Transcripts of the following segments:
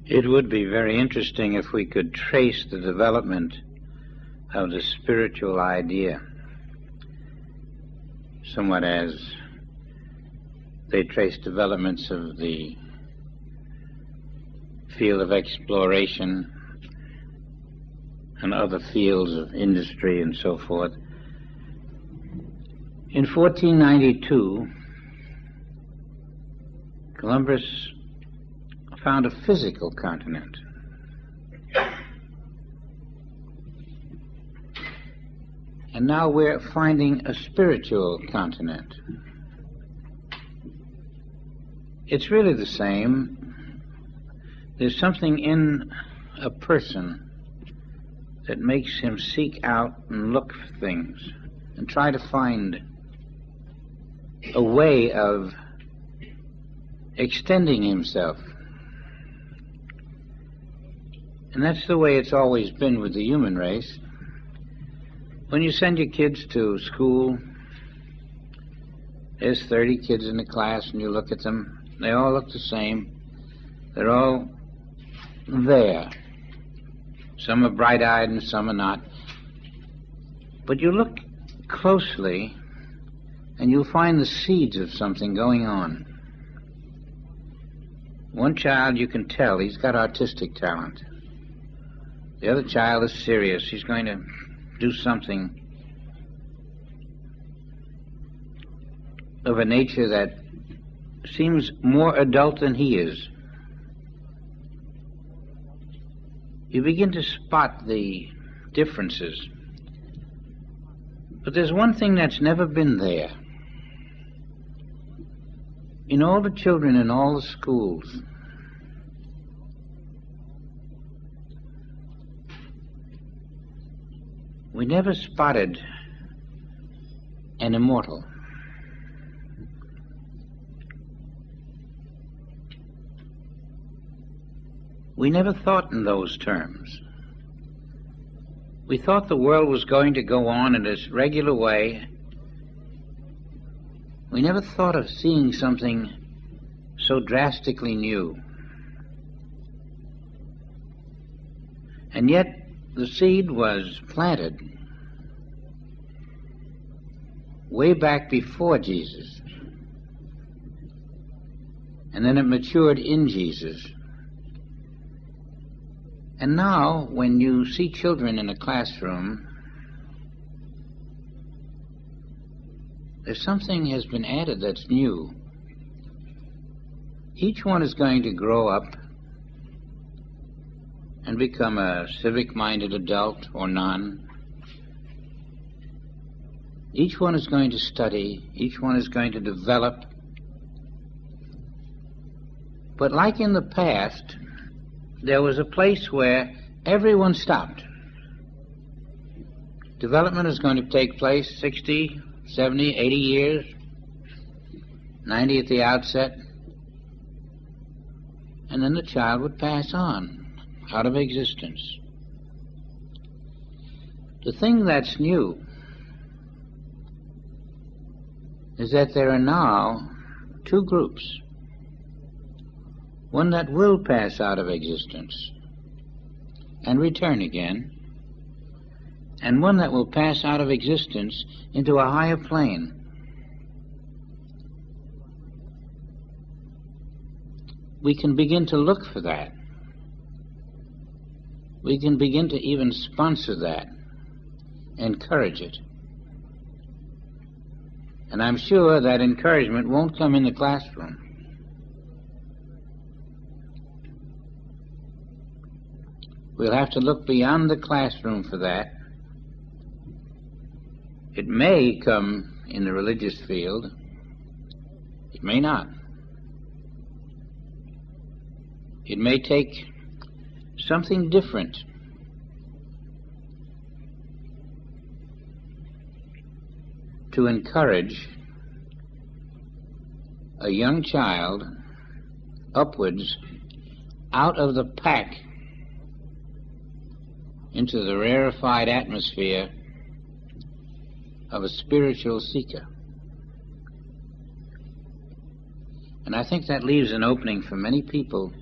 It would be very interesting if we could trace the development of the spiritual idea, somewhat as they trace developments of the field of exploration and other fields of industry and so forth. In 1492, Columbus found a physical continent. And now we're finding a spiritual continent. It's really the same. There's something in a person that makes him seek out and look for things and try to find a way of extending himself. And that's the way it's always been with the human race. When you send your kids to school, there's 30 kids in the class, and you look at them, they all look the same. They're all there. Some are bright-eyed and some are not. But you look closely, and you'll find the seeds of something going on. One child, you can tell, he's got artistic talent. The other child is serious. He's going to do something of a nature that seems more adult than he is. You begin to spot the differences. But there's one thing that's never been there. In all the children in all the schools, we never spotted an immortal. We never thought in those terms. We thought the world was going to go on in its regular way. We never thought of seeing something so drastically new. And yet the seed was planted way back before Jesus. And then it matured in Jesus. And now, when you see children in a classroom, there's something has been added that's new. Each one is going to grow up and become a civic-minded adult or none. Each one is going to study. Each one is going to develop. But like in the past, there was a place where everyone stopped. Development is going to take place 60, 70, 80 years, 90 at the outset, and then the child would pass on out of existence. The thing that's new is that there are now two groups. One that will pass out of existence and return again, and one that will pass out of existence into a higher plane. We can begin to look for that. We can begin to even sponsor that, encourage it. And I'm sure that encouragement won't come in the classroom. We'll have to look beyond the classroom for that. It may come in the religious field. It may not. It may take something different to encourage a young child upwards out of the pack into the rarefied atmosphere of a spiritual seeker. And I think that leaves an opening for many people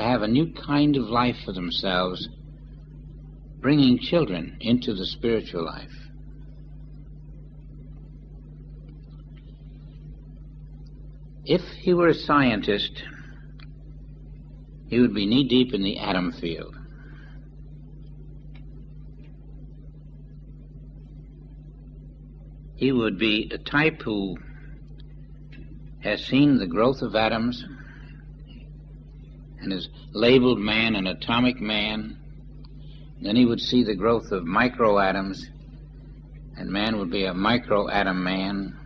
to have a new kind of life for themselves, bringing children into the spiritual life. If he were a scientist, he would be knee-deep in the atom field. He would be a type who has seen the growth of atoms and has labeled man an atomic man. Then he would see the growth of microatoms, and man would be a microatom man.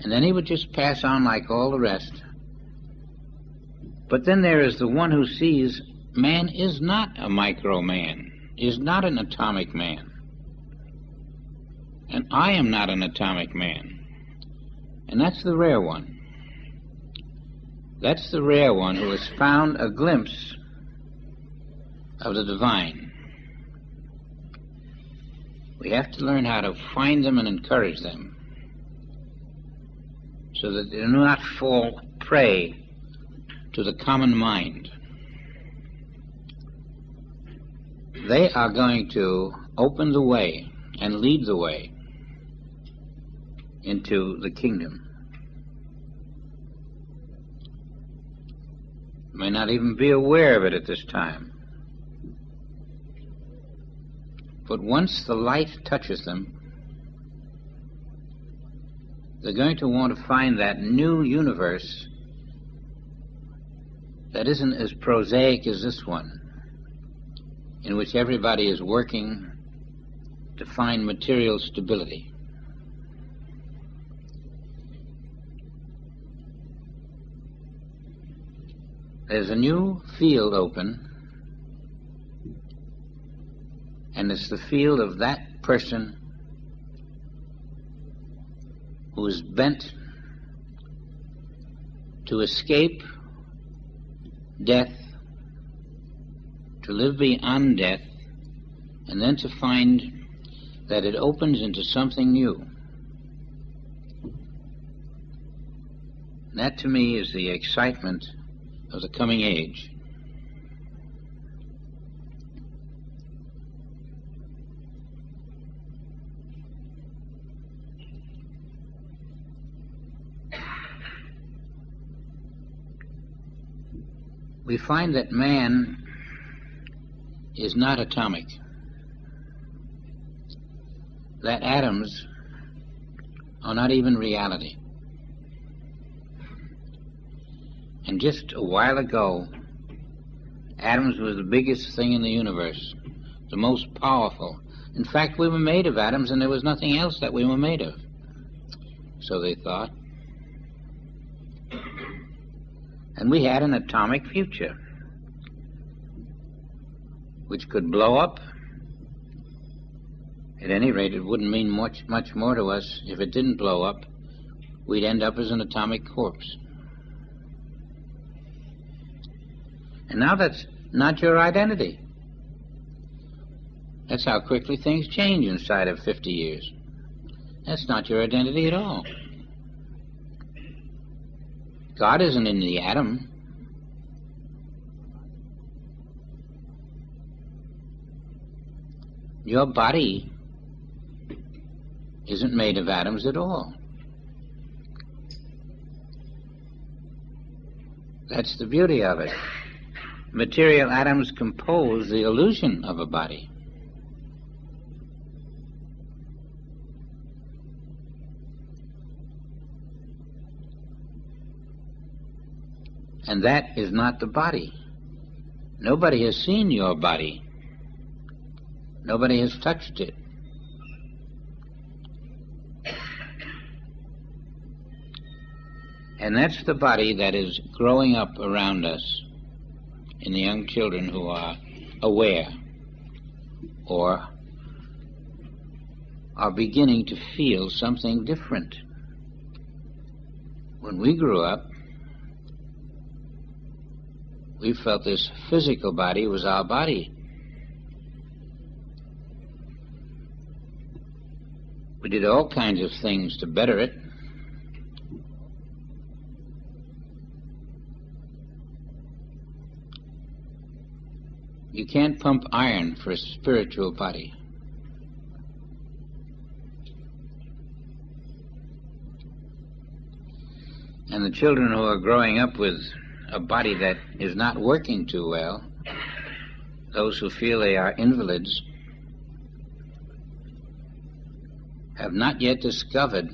And then he would just pass on like all the rest. But then there is the one who sees man is not a micro man, is not an atomic man. And I am not an atomic man. And that's the rare one. That's the rare one who has found a glimpse of the divine. We have to learn how to find them and encourage them so that they do not fall prey to the common mind. They are going to open the way and lead the way into the kingdom. May not even be aware of it at this time. But once the light touches them, they're going to want to find that new universe that isn't as prosaic as this one, in which everybody is working to find material stability. There's a new field open, and it's the field of that person who is bent to escape death, to live beyond death, and then to find that it opens into something new. That to me is the excitement of the coming age. We find that man is not atomic, that atoms are not even reality. And just a while ago, atoms was the biggest thing in the universe, the most powerful. In fact, we were made of atoms, and there was nothing else that we were made of. So they thought. And we had an atomic future, which could blow up. At any rate, it wouldn't mean much more to us if it didn't blow up. We'd end up as an atomic corpse. And now that's not your identity. That's how quickly things change inside of 50 years. That's not your identity at all. God isn't in the atom. Your body isn't made of atoms at all. That's the beauty of it. Material atoms compose the illusion of a body. And that is not the body. Nobody has seen your body. Nobody has touched it. And that's the body that is growing up around us in the young children who are aware or are beginning to feel something different. When we grew up, we felt this physical body was our body. We did all kinds of things to better it. can't pump iron for a spiritual body. And the children who are growing up with a body that is not working too well, those who feel they are invalids, have not yet discovered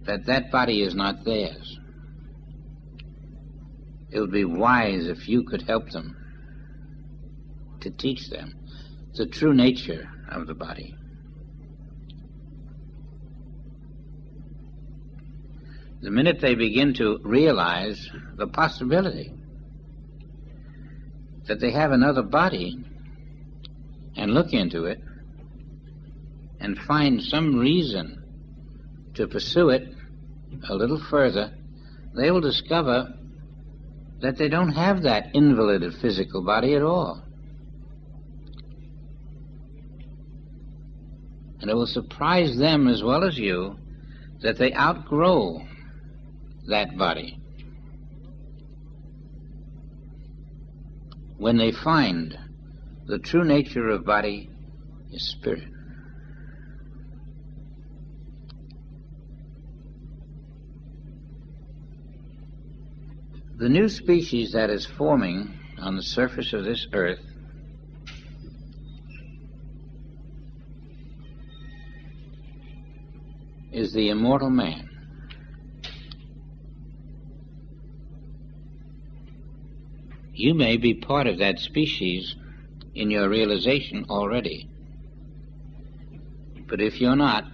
that that body is not theirs. It would be wise if you could help them to teach them the true nature of the body. The minute they begin to realize the possibility that they have another body and look into it and find some reason to pursue it a little further, they will discover that they don't have that invalid physical body at all. And it will surprise them as well as you that they outgrow that body when they find the true nature of body is spirit. The new species that is forming on the surface of this earth is the immortal man. You may be part of that species in your realization already. But if you're not,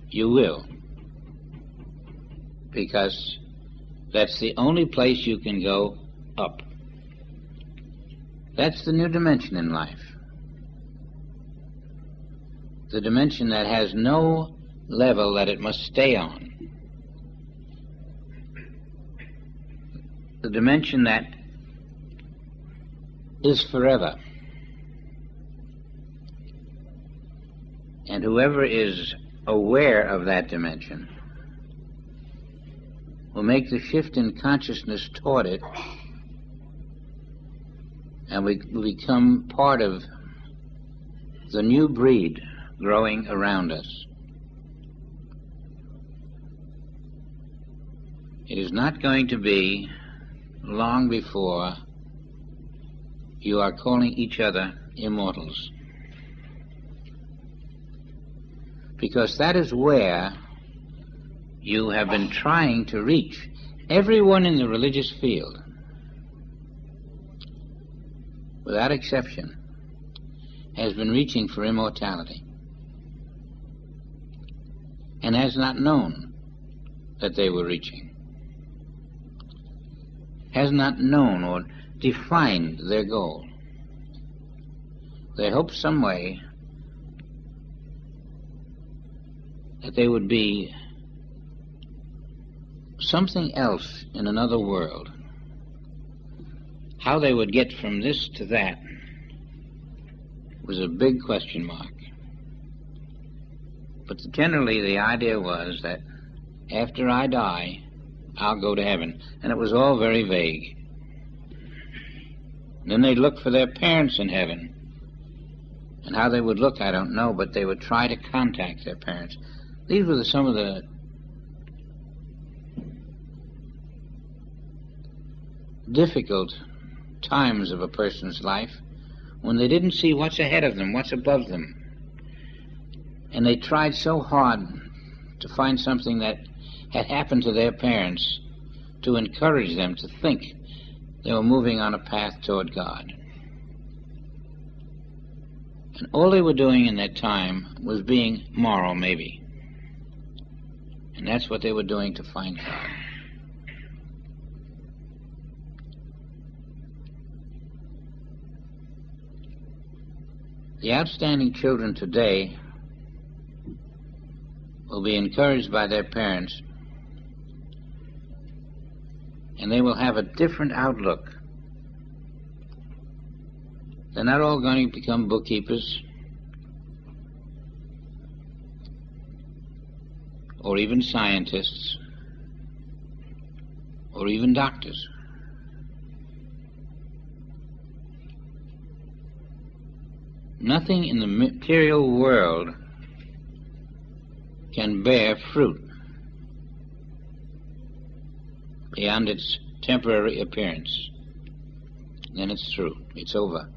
you will. Because that's the only place you can go up. That's the new dimension in life. The dimension that has no level that it must stay on. The dimension that is forever. And whoever is aware of that dimension will make the shift in consciousness toward it, and we become part of the new breed growing around us. It is not going to be long before you are calling each other immortals, because that is where you have been trying to reach. Everyone in the religious field, without exception, has been reaching for immortality and has not known that they were reaching, has not known or defined their goal. They hope some way that they would be something else in another world. How they would get from this to that was a big question mark. But generally the idea was that after I die, I'll go to heaven. And it was all very vague. Then they'd look for their parents in heaven. And how they would look, I don't know, but they would try to contact their parents. These were some of the difficult times of a person's life when they didn't see what's ahead of them, what's above them. And they tried so hard to find something that had happened to their parents to encourage them to think they were moving on a path toward God. And all they were doing in that time was being moral, maybe. And that's what they were doing to find God. The outstanding children today will be encouraged by their parents, and they will have a different outlook. They're not all going to become bookkeepers or even scientists or even doctors. Nothing in the material world can bear fruit beyond its temporary appearance. Then it's through. It's over.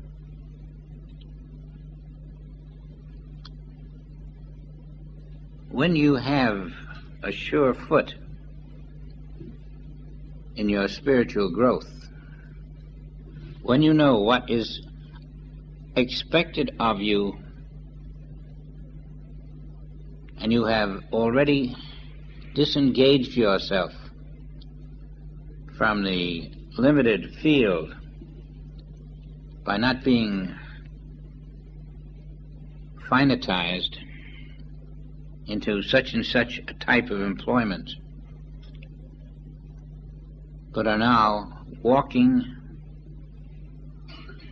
When you have a sure foot in your spiritual growth, when you know what is expected of you, and you have already disengaged yourself from the limited field by not being finitized into such and such a type of employment, but are now walking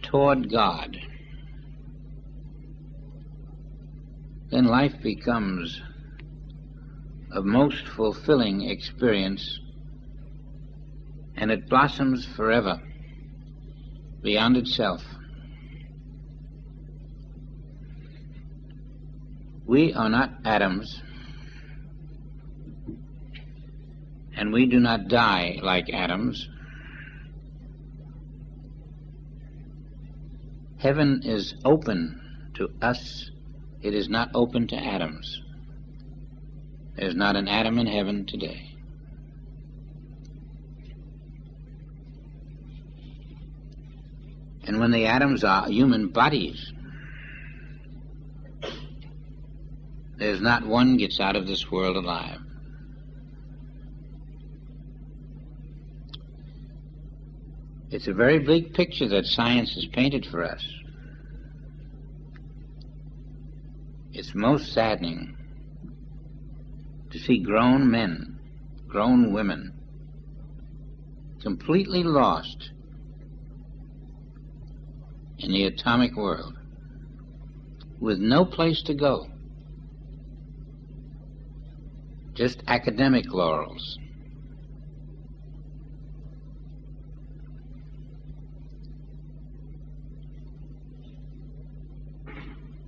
toward God, then life becomes a most fulfilling experience, and it blossoms forever beyond itself. We are not atoms, and we do not die like atoms. Heaven is open to us. It is not open to atoms. There's not an atom in heaven today. And when the atoms are human bodies, there's not one gets out of this world alive. It's a very bleak picture that science has painted for us. It's most saddening to see grown men, grown women, completely lost in the atomic world, with no place to go, just academic laurels.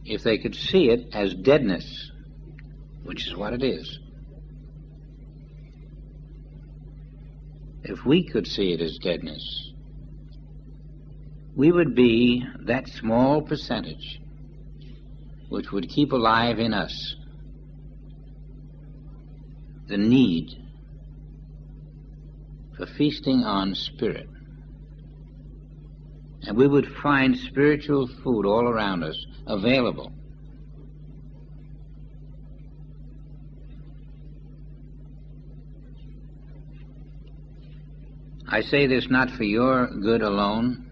If they could see it as deadness, which is what it is, if we could see it as deadness, we would be that small percentage which would keep alive in us the need for feasting on spirit. And we would find spiritual food all around us available. I say this not for your good alone,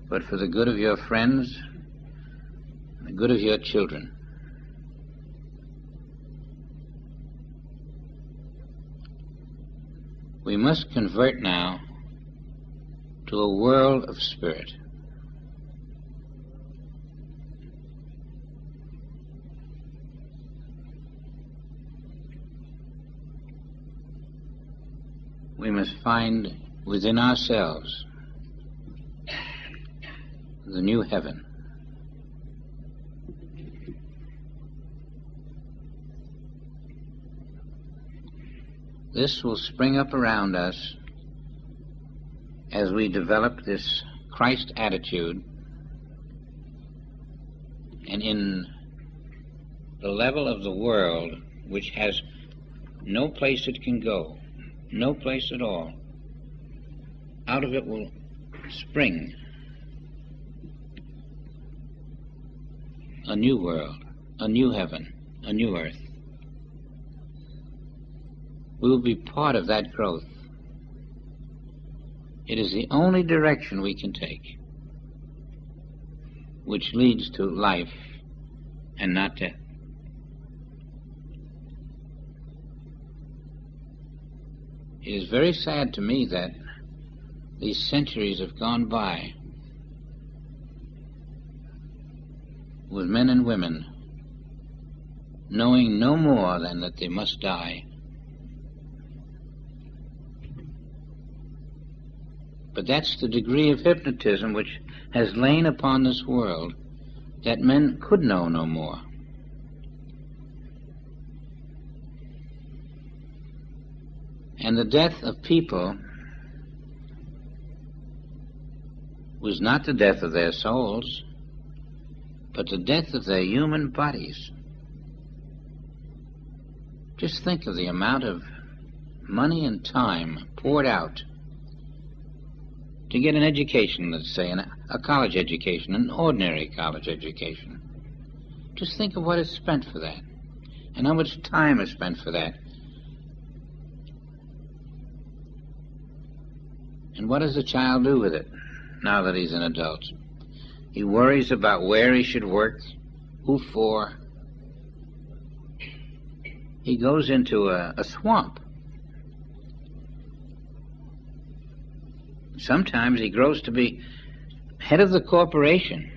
but for the good of your friends, and the good of your children. We must convert now to a world of spirit. We must find within ourselves the new heaven. This will spring up around us as we develop this Christ attitude, and in the level of the world which has no place it can go, no place at all, out of it will spring a new world, a new heaven, a new earth. We will be part of that growth. It is the only direction we can take which leads to life and not death. It is very sad to me that these centuries have gone by with men and women knowing no more than that they must die. But that's the degree of hypnotism which has lain upon this world that men could know no more. And the death of people was not the death of their souls, but the death of their human bodies. Just think of the amount of money and time poured out to get an education, let's say, a college education, an ordinary college education. Just think of what is spent for that, and how much time is spent for that. And what does the child do with it now that he's an adult? He worries about where he should work, who for. He goes into a swamp. Sometimes he grows to be head of the corporation,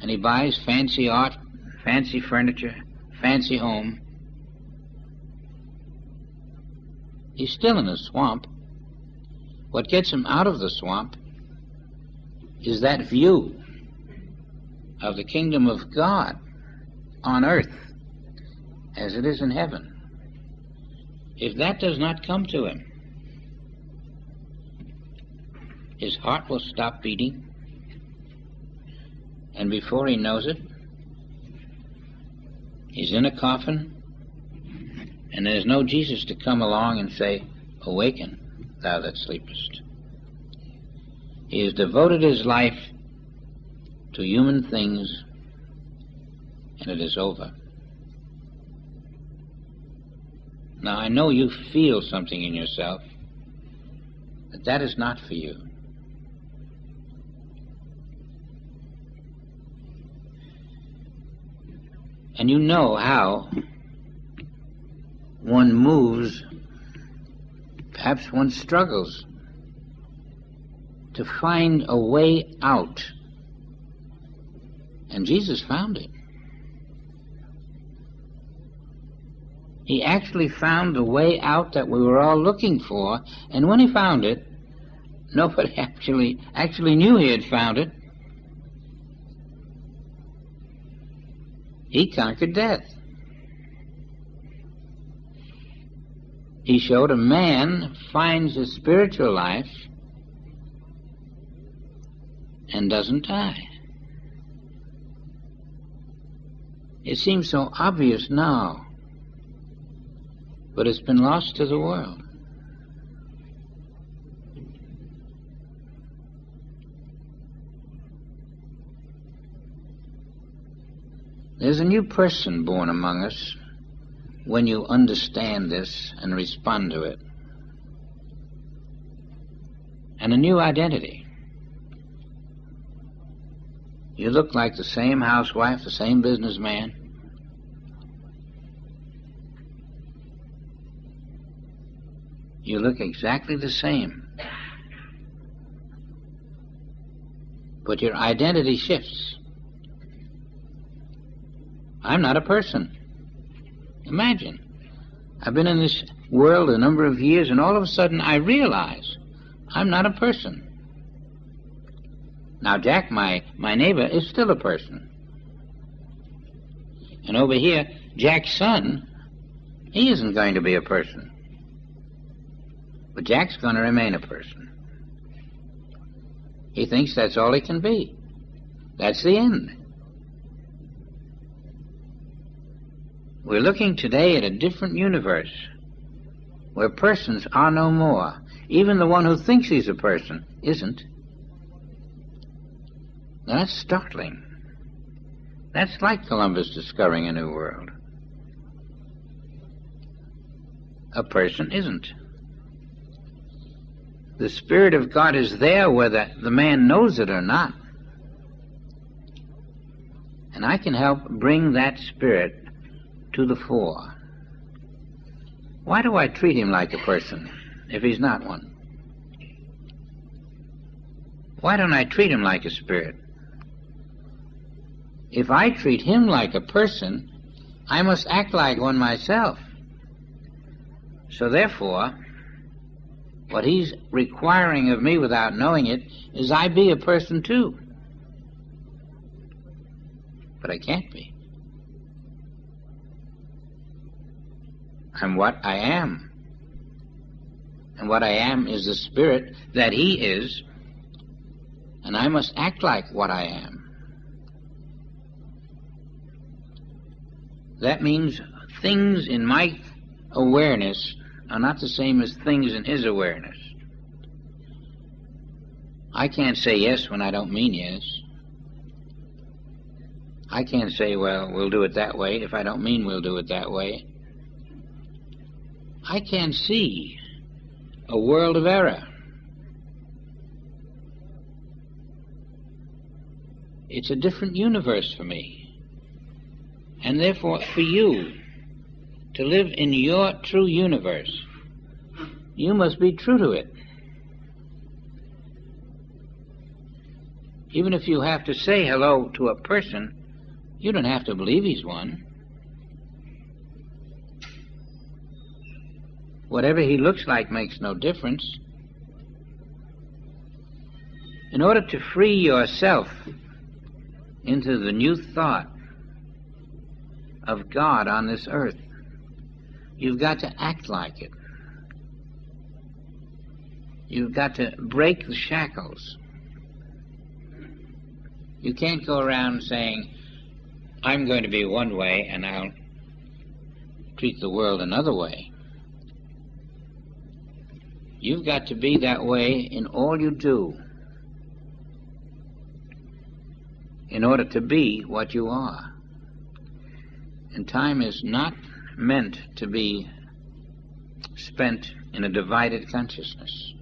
and he buys fancy art, fancy furniture, fancy home. He's still in a swamp. What gets him out of the swamp is that view of the kingdom of God on earth as it is in heaven. If that does not come to him, his heart will stop beating, and before he knows it, he's in a coffin, and there's no Jesus to come along and say, "Awaken, thou that sleepest." He has devoted his life to human things, and it is over. Now, I know you feel something in yourself, but that is not for you. And you know how one moves, perhaps one struggles to find a way out. And Jesus found it. He actually found the way out that we were all looking for, and when he found it, nobody actually knew he had found it. He conquered death. He showed a man finds his spiritual life and doesn't die. It seems so obvious now, but it's been lost to the world. There's a new person born among us when you understand this and respond to it, and a new identity. You look like the same housewife, the same businessman. You look exactly the same, but your identity shifts. I'm not a person. Imagine, I've been in this world a number of years, and all of a sudden I realize I'm not a person. Now Jack, my neighbor, is still a person. And over here, Jack's son, he isn't going to be a person. But Jack's going to remain a person. He thinks that's all he can be. That's the end. We're looking today at a different universe where persons are no more. Even the one who thinks he's a person isn't. Now that's startling. That's like Columbus discovering a new world. A person isn't. The Spirit of God is there whether the man knows it or not. And I can help bring that Spirit to the fore. Why do I treat him like a person if he's not one? Why don't I treat him like a spirit? If I treat him like a person, I must act like one myself. So therefore, what he's requiring of me without knowing it is I be a person too. but I can't be. I'm what I am. And what I am is the spirit that he is, and I must act like what I am. That means things in my awareness are not the same as things in his awareness. I can't say yes when I don't mean yes. I can't say, well, we'll do it that way if I don't mean we'll do it that way. I can't see a world of error. It's a different universe for me. And therefore, for you to live in your true universe, you must be true to it. Even if you have to say hello to a person, you don't have to believe he's one. Whatever he looks like makes no difference. In order to free yourself into the new thought of God on this earth, you've got to act like it. You've got to break the shackles. You can't go around saying, I'm going to be one way and I'll treat the world another way. You've got to be that way in all you do in order to be what you are. And time is not meant to be spent in a divided consciousness.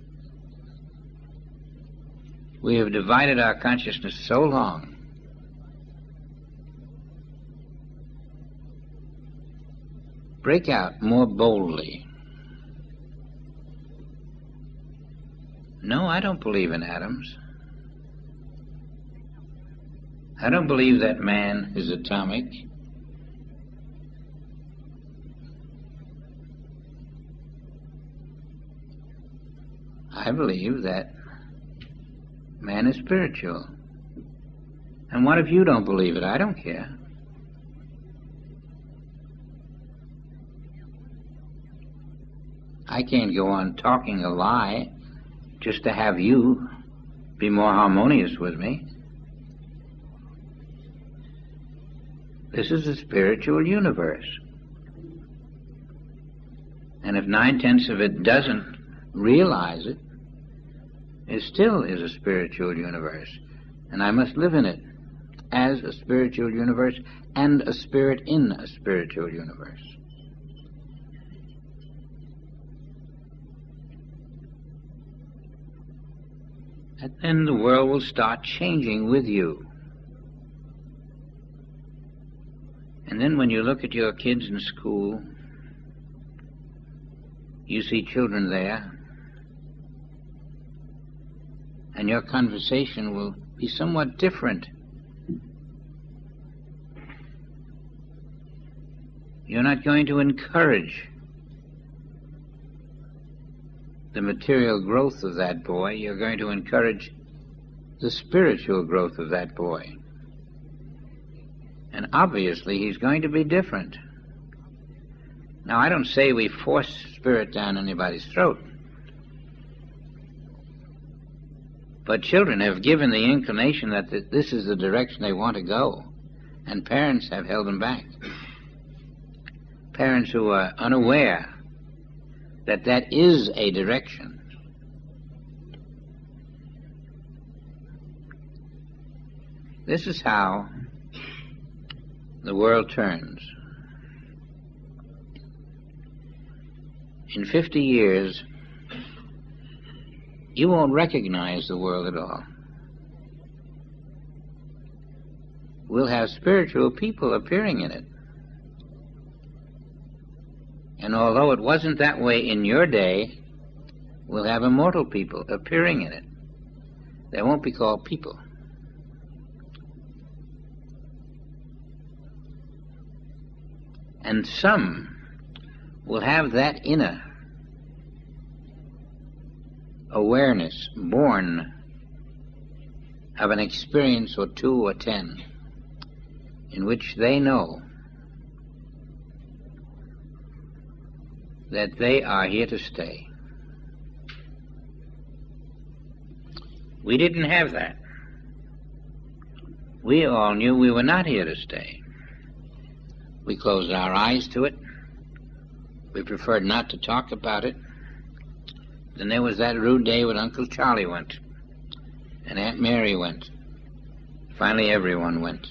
We have divided our consciousness so long break out more boldly. No, I don't believe in atoms. I don't believe that man is atomic. I believe that man is spiritual. And what if you don't believe it? I don't care. I can't go on talking a lie just to have you be more harmonious with me. This is a spiritual universe. And if 9/10 of it doesn't realize it, it still is a spiritual universe. And I must live in it as a spiritual universe and a spirit in a spiritual universe. And then the world will start changing with you. And then when you look at your kids in school, you see children there, and your conversation will be somewhat different. You're not going to encourage the material growth of that boy. You're going to encourage the spiritual growth of that boy. And obviously he's going to be different. Now, I don't say we force spirit down anybody's throat. But children have given the inclination that this is the direction they want to go, and parents have held them back. Parents who are unaware that that is a direction. This is how the world turns. In 50 years, you won't recognize the world at all. We'll have spiritual people appearing in it. And although it wasn't that way in your day, we'll have immortal people appearing in it. They won't be called people. And some will have that inner awareness born of an experience or 2 or 10. in which they know that they are here to stay. We didn't have that. We all knew we were not here to stay. We closed our eyes to it. We preferred not to talk about it. Then there was that rude day when Uncle Charlie went, and Aunt Mary went. Finally, everyone went.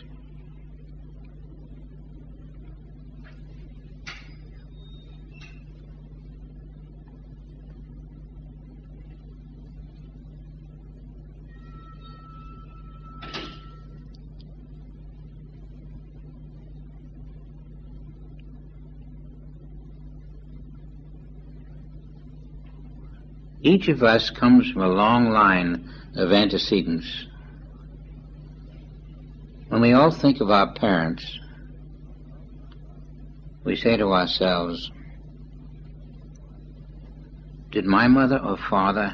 Each of us comes from a long line of antecedents. When we all think of our parents, we say to ourselves, did my mother or father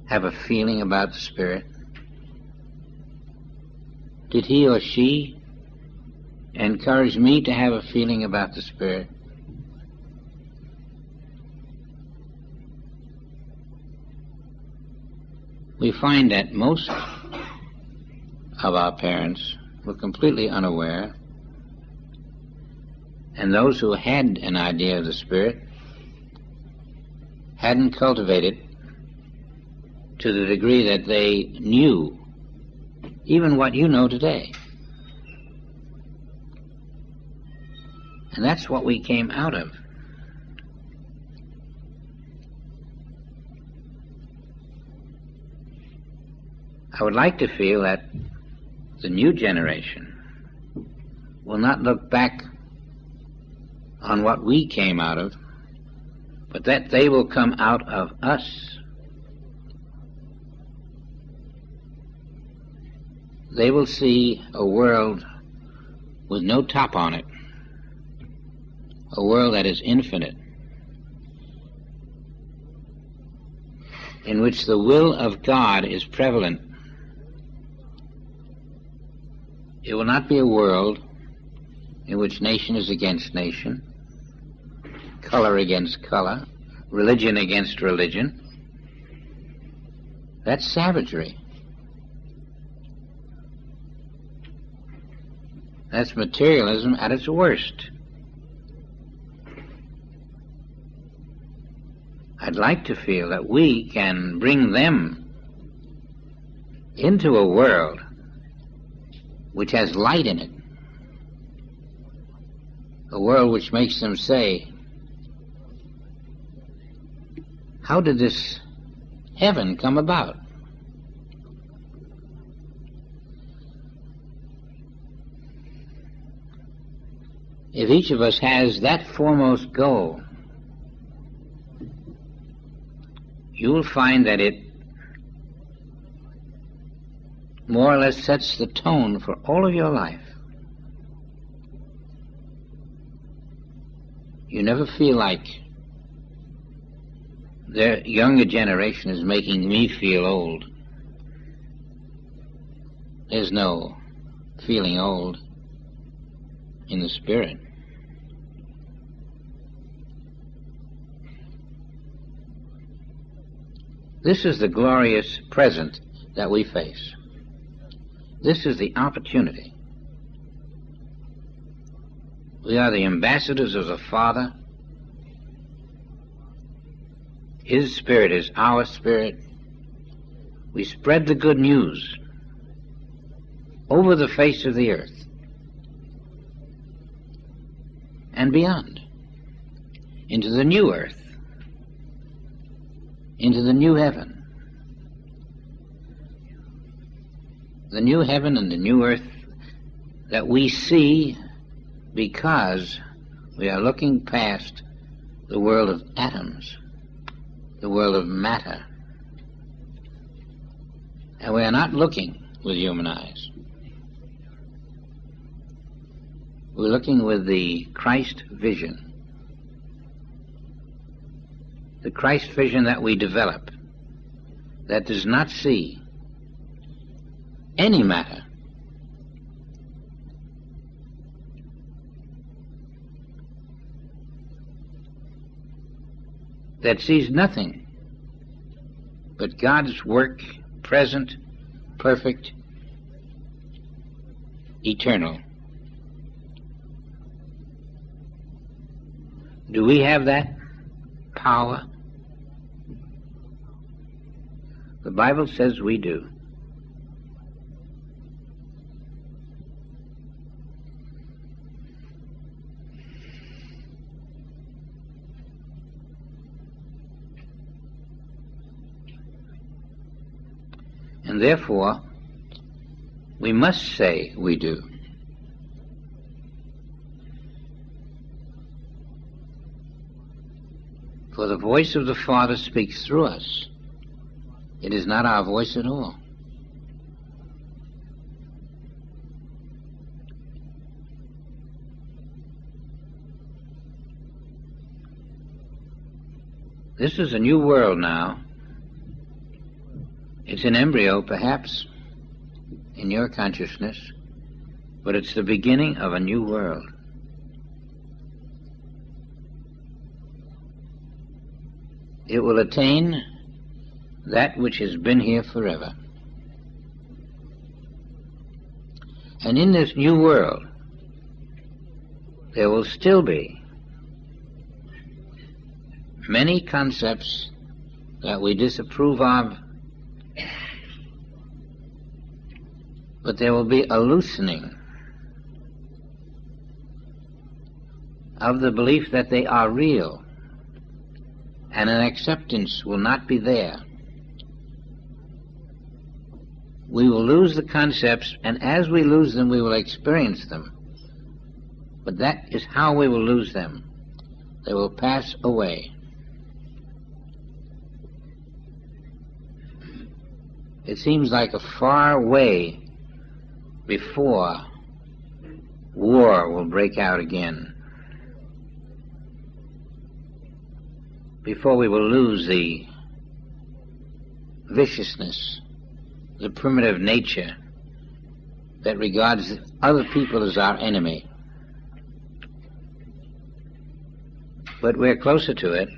have a feeling about the Spirit? Did he or she encourage me to have a feeling about the Spirit? We find that most of our parents were completely unaware, and those who had an idea of the Spirit hadn't cultivated to the degree that they knew even what you know today. And that's what we came out of. I would like to feel that the new generation will not look back on what we came out of, but that they will come out of us. They will see a world with no top on it, a world that is infinite, in which the will of God is prevalent. It will not be a world in which nation is against nation, color against color, religion against religion. That's savagery. That's materialism at its worst. I'd like to feel that we can bring them into a world which has light in it, a world which makes them say, how did this heaven come about? If each of us has that foremost goal, you will find that it more or less sets the tone for all of your life. You never feel like the younger generation is making me feel old. There's no feeling old in the Spirit. This is the glorious present that we face. This is the opportunity. We are the ambassadors of the Father. His Spirit is our Spirit. We spread the good news over the face of the earth and beyond, into the new earth, into the new heaven. The new heaven and the new earth that we see because we are looking past the world of atoms, the world of matter. And we are not looking with human eyes. We're looking with the Christ vision. The Christ vision that we develop, that does not see any matter that sees nothing but God's work, present, perfect, eternal. Do we have that power? The Bible says we do. And therefore, we must say we do. For the voice of the Father speaks through us. It is not our voice at all. This is a new world now. It's an embryo, perhaps, in your consciousness, but it's the beginning of a new world. It will attain that which has been here forever. And in this new world, there will still be many concepts that we disapprove of, but there will be a loosening of the belief that they are real, and an acceptance will not be there. We will lose the concepts, and as we lose them, we will experience them. But that is how we will lose them. They will pass away. It seems like a far way before war will break out again, before we will lose the viciousness, the primitive nature that regards other people as our enemy. But we're closer to it.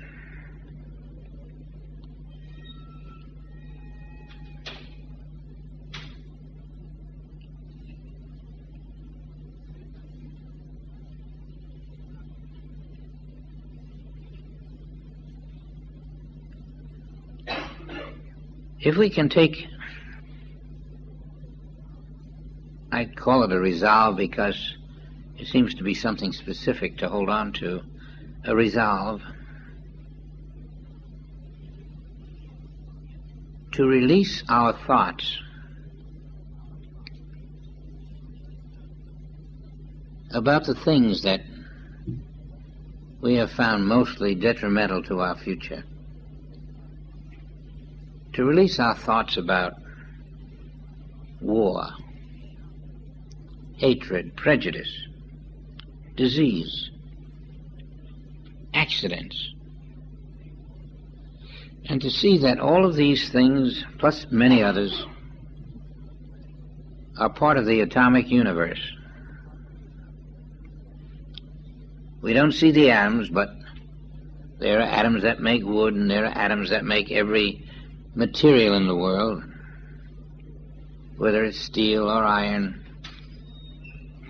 If we can take, I'd call it a resolve because it seems to be something specific to hold on to, a resolve to release our thoughts about the things that we have found mostly detrimental to our future. To release our thoughts about war, hatred, prejudice, disease, accidents, and to see that all of these things, plus many others, are part of the atomic universe. We don't see the atoms, but there are atoms that make wood, and there are atoms that make every material in the world, whether it's steel or iron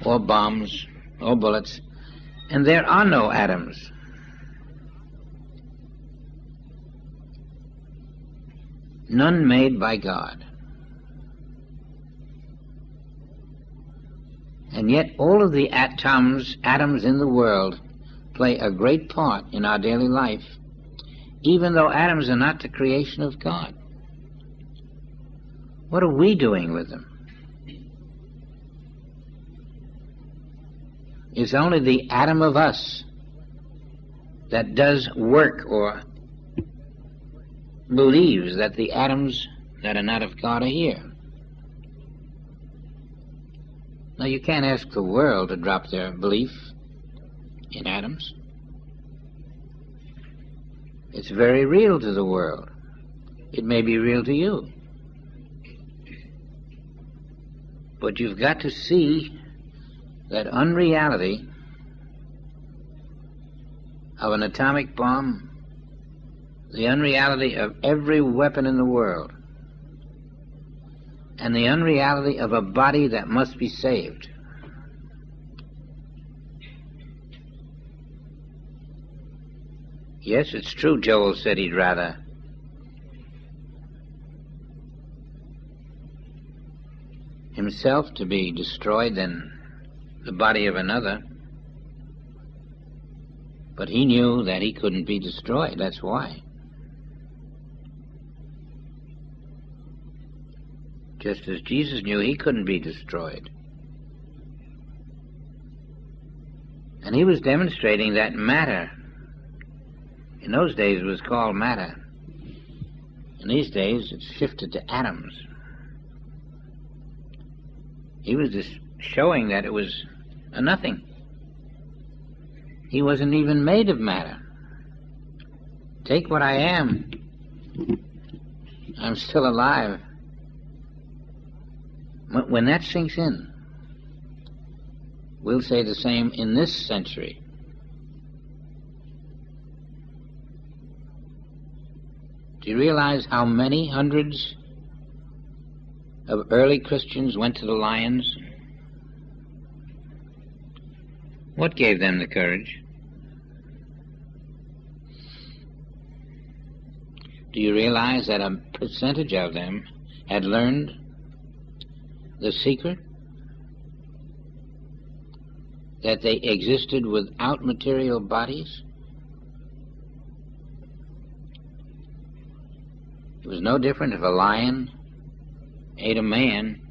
or bombs or bullets, and there are no atoms. None made by God. And yet all of the atoms in the world play a great part in our daily life, even though atoms are not the creation of God. What are we doing with them? It's only the atom of us that does work or believes that the atoms that are not of God are here. Now, you can't ask the world to drop their belief in atoms. It's very real to the world. It may be real to you. But you've got to see that unreality of an atomic bomb the unreality of every weapon in the world, and the unreality of a body that must be saved. Yes, it's true, Joel said he'd rather himself to be destroyed than the body of another. But he knew that he couldn't be destroyed, that's why. Just as Jesus knew he couldn't be destroyed. And he was demonstrating that matter, in those days it was called matter. In these days it's shifted to atoms. He was just showing that it was a nothing. He wasn't even made of matter. Take what I am. I'm still alive. When that sinks in, we'll say the same in this century. Do you realize how many hundreds of early Christians went to the lions? What gave them the courage? Do you realize that a percentage of them had learned the secret? That they existed without material bodies? It was no different if a lion ate a man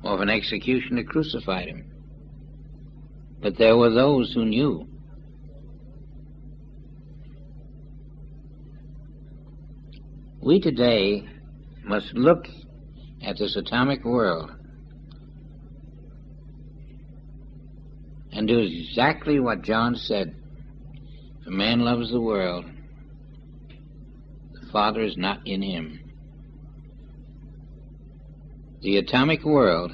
or if an executioner crucified him. But there were those who knew. We today must look at this atomic world and do exactly what John said. If a man loves the world, the Father is not in him. The atomic world,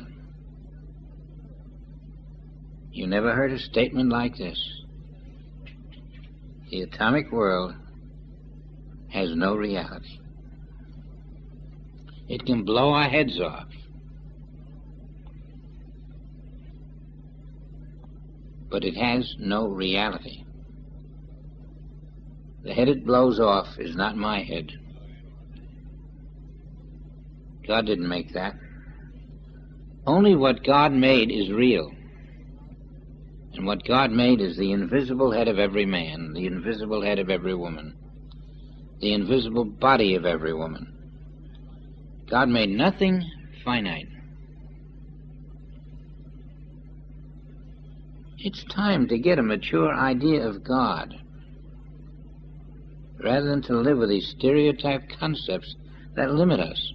you never heard a statement like this. The atomic world has no reality. It can blow our heads off. But it has no reality. The head it blows off is not my head. God didn't make that. Only what God made is real. And what God made is the invisible head of every man, the invisible head of every woman, the invisible body of every woman. God made nothing finite. It's time to get a mature idea of God, rather than to live with these stereotyped concepts that limit us.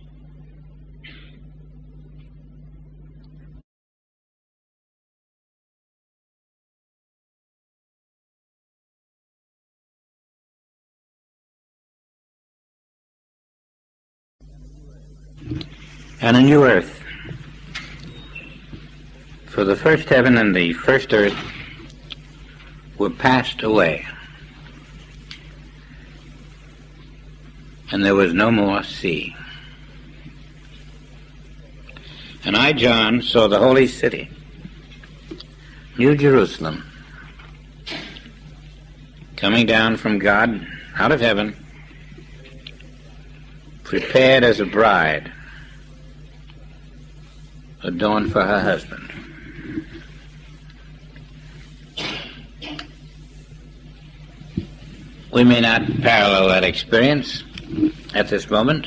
And a new earth. For the first heaven and the first earth were passed away, and there was no more sea. And I, John, saw the holy city, New Jerusalem, coming down from God out of heaven, prepared as a bride, adorned for her husband. We may not parallel that experience at this moment.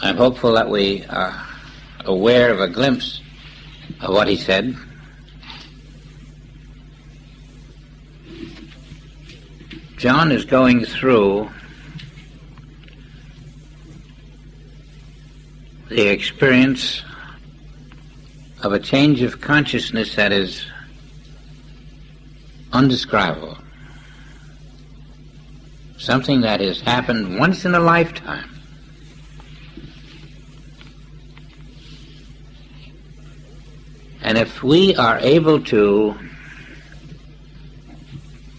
I'm hopeful that we are aware of a glimpse of what he said. John is going through the experience of a change of consciousness that is undescribable. Something that has happened once in a lifetime. And if we are able to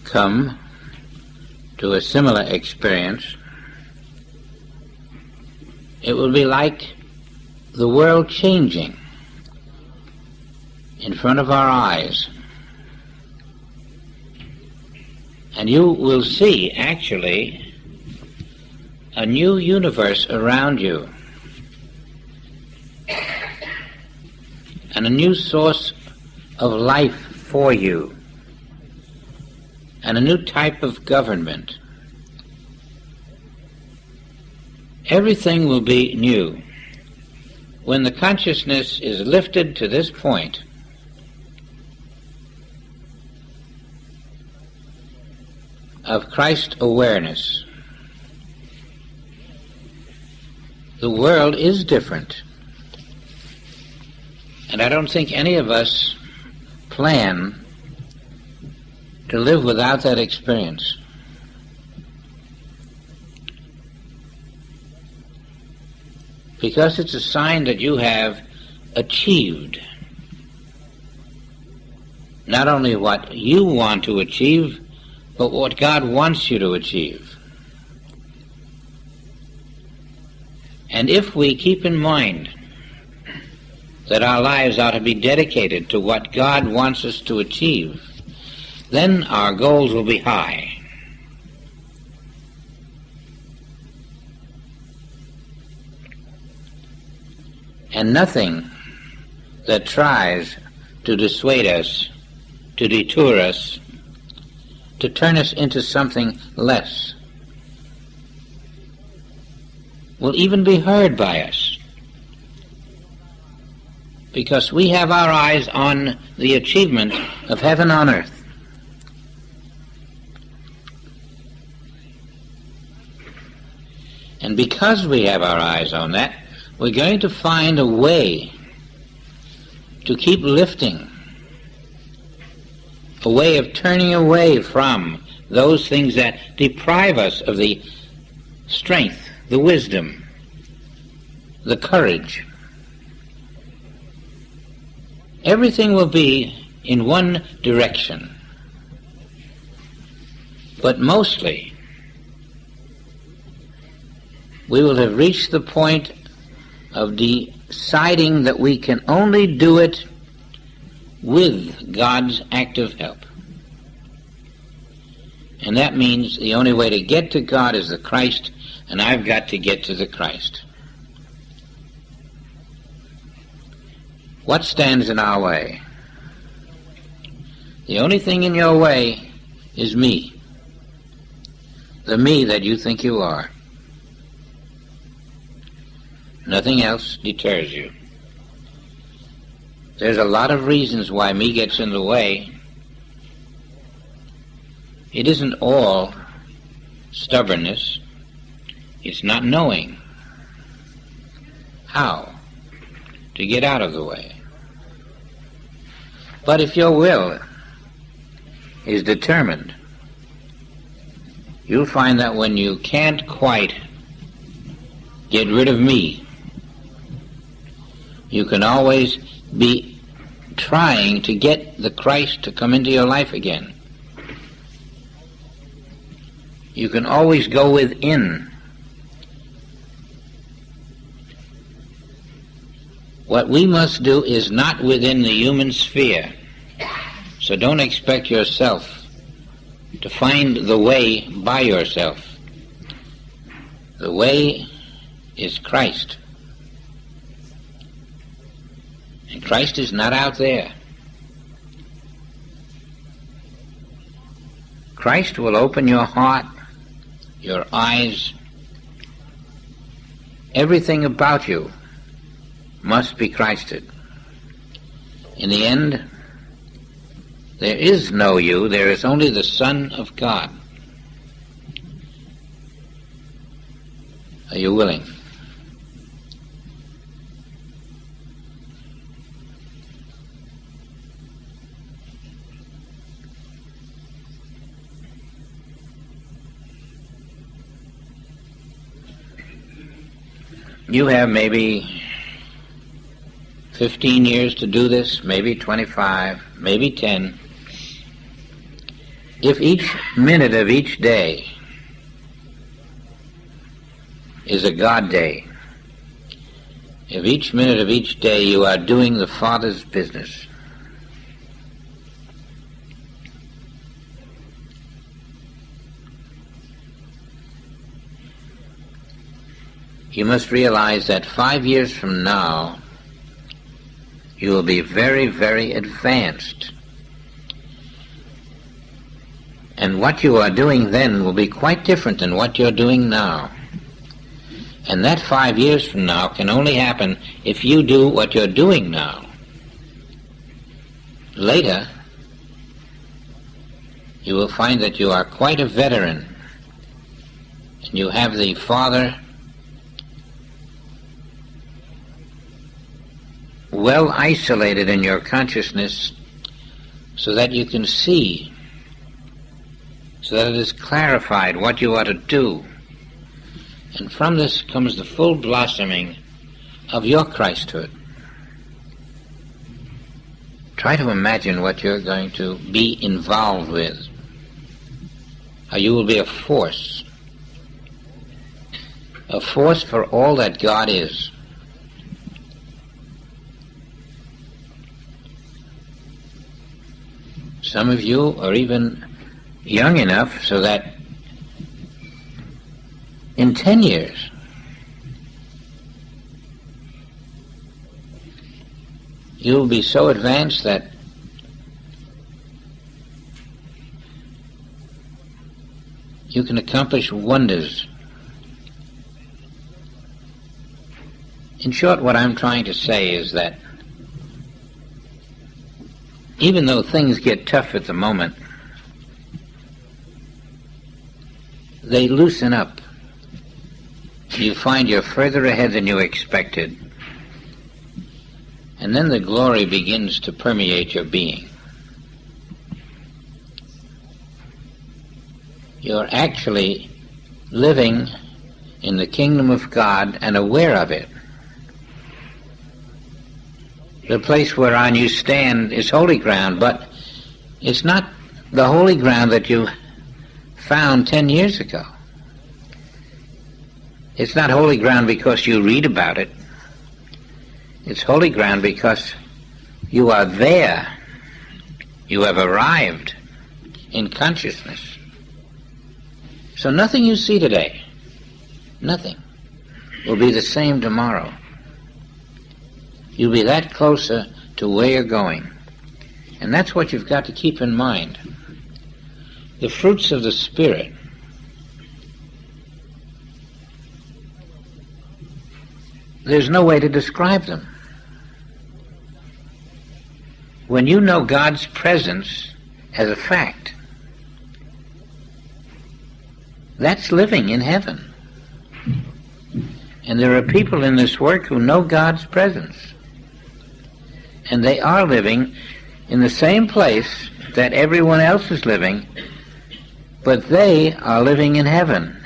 come to a similar experience, it will be like the world changing in front of our eyes. And you will see, actually, a new universe around you, and a new source of life for you, and a new type of government. Everything will be new. When the consciousness is lifted to this point, of Christ awareness, the world is different. And I don't think any of us plan to live without that experience. Because it's a sign that you have achieved not only what you want to achieve, but what God wants you to achieve. And if we keep in mind that our lives ought to be dedicated to what God wants us to achieve, then our goals will be high. And nothing that tries to dissuade us, to detour us, to turn us into something less, will even be heard by us, because we have our eyes on the achievement of heaven on earth. And because we have our eyes on that, we're going to find a way to keep lifting, a way of turning away from those things that deprive us of the strength, the wisdom, the courage. Everything will be in one direction, but mostly we will have reached the point of deciding that we can only do it with God's active help. And that means the only way to get to God is the Christ, and I've got to get to the Christ. What stands in our way? The only thing in your way is me. The me that you think you are. Nothing else deters you. There's a lot of reasons why me gets in the way. It isn't all stubbornness. It's not knowing how to get out of the way. But if your will is determined, you'll find that when you can't quite get rid of me, you can always be trying to get the Christ to come into your life again. You can always go within. What we must do is not within the human sphere. So don't expect yourself to find the way by yourself. The way is Christ. And Christ is not out there. Christ will open your heart, your eyes. Everything about you must be Christed. In the end, there is no you, there is only the Son of God. Are you willing? You have maybe 15 years to do this, maybe 25, maybe 10. If each minute of each day is a God day. If each minute of each day you are doing the Father's business, you must realize that 5 years from now you will be very, very advanced. And what you are doing then will be quite different than what you're doing now. And that 5 years from now can only happen if you do what you're doing now. Later, you will find that you are quite a veteran, and you have the Father well isolated in your consciousness so that you can see, so that it is clarified what you are to do. And from this comes the full blossoming of your Christhood. Try to imagine what you're going to be involved with. How you will be a force for all that God is. Some of you are even young enough so that in 10 years you'll be so advanced that you can accomplish wonders. In short, what I'm trying to say is that even though things get tough at the moment, they loosen up. You find you're further ahead than you expected, and then the glory begins to permeate your being. You're actually living in the kingdom of God and aware of it. The place whereon you stand is holy ground, but it's not the holy ground that you found 10 years ago. It's not holy ground because you read about it. It's holy ground because you are there. You have arrived in consciousness. So nothing you see today, nothing, will be the same tomorrow. You'll be that closer to where you're going. And that's what you've got to keep in mind. The fruits of the Spirit there's no way to describe them. When you know God's presence as a fact, that's living in heaven. And there are people in this work who know God's presence. And they are living in the same place that everyone else is living, but they are living in heaven.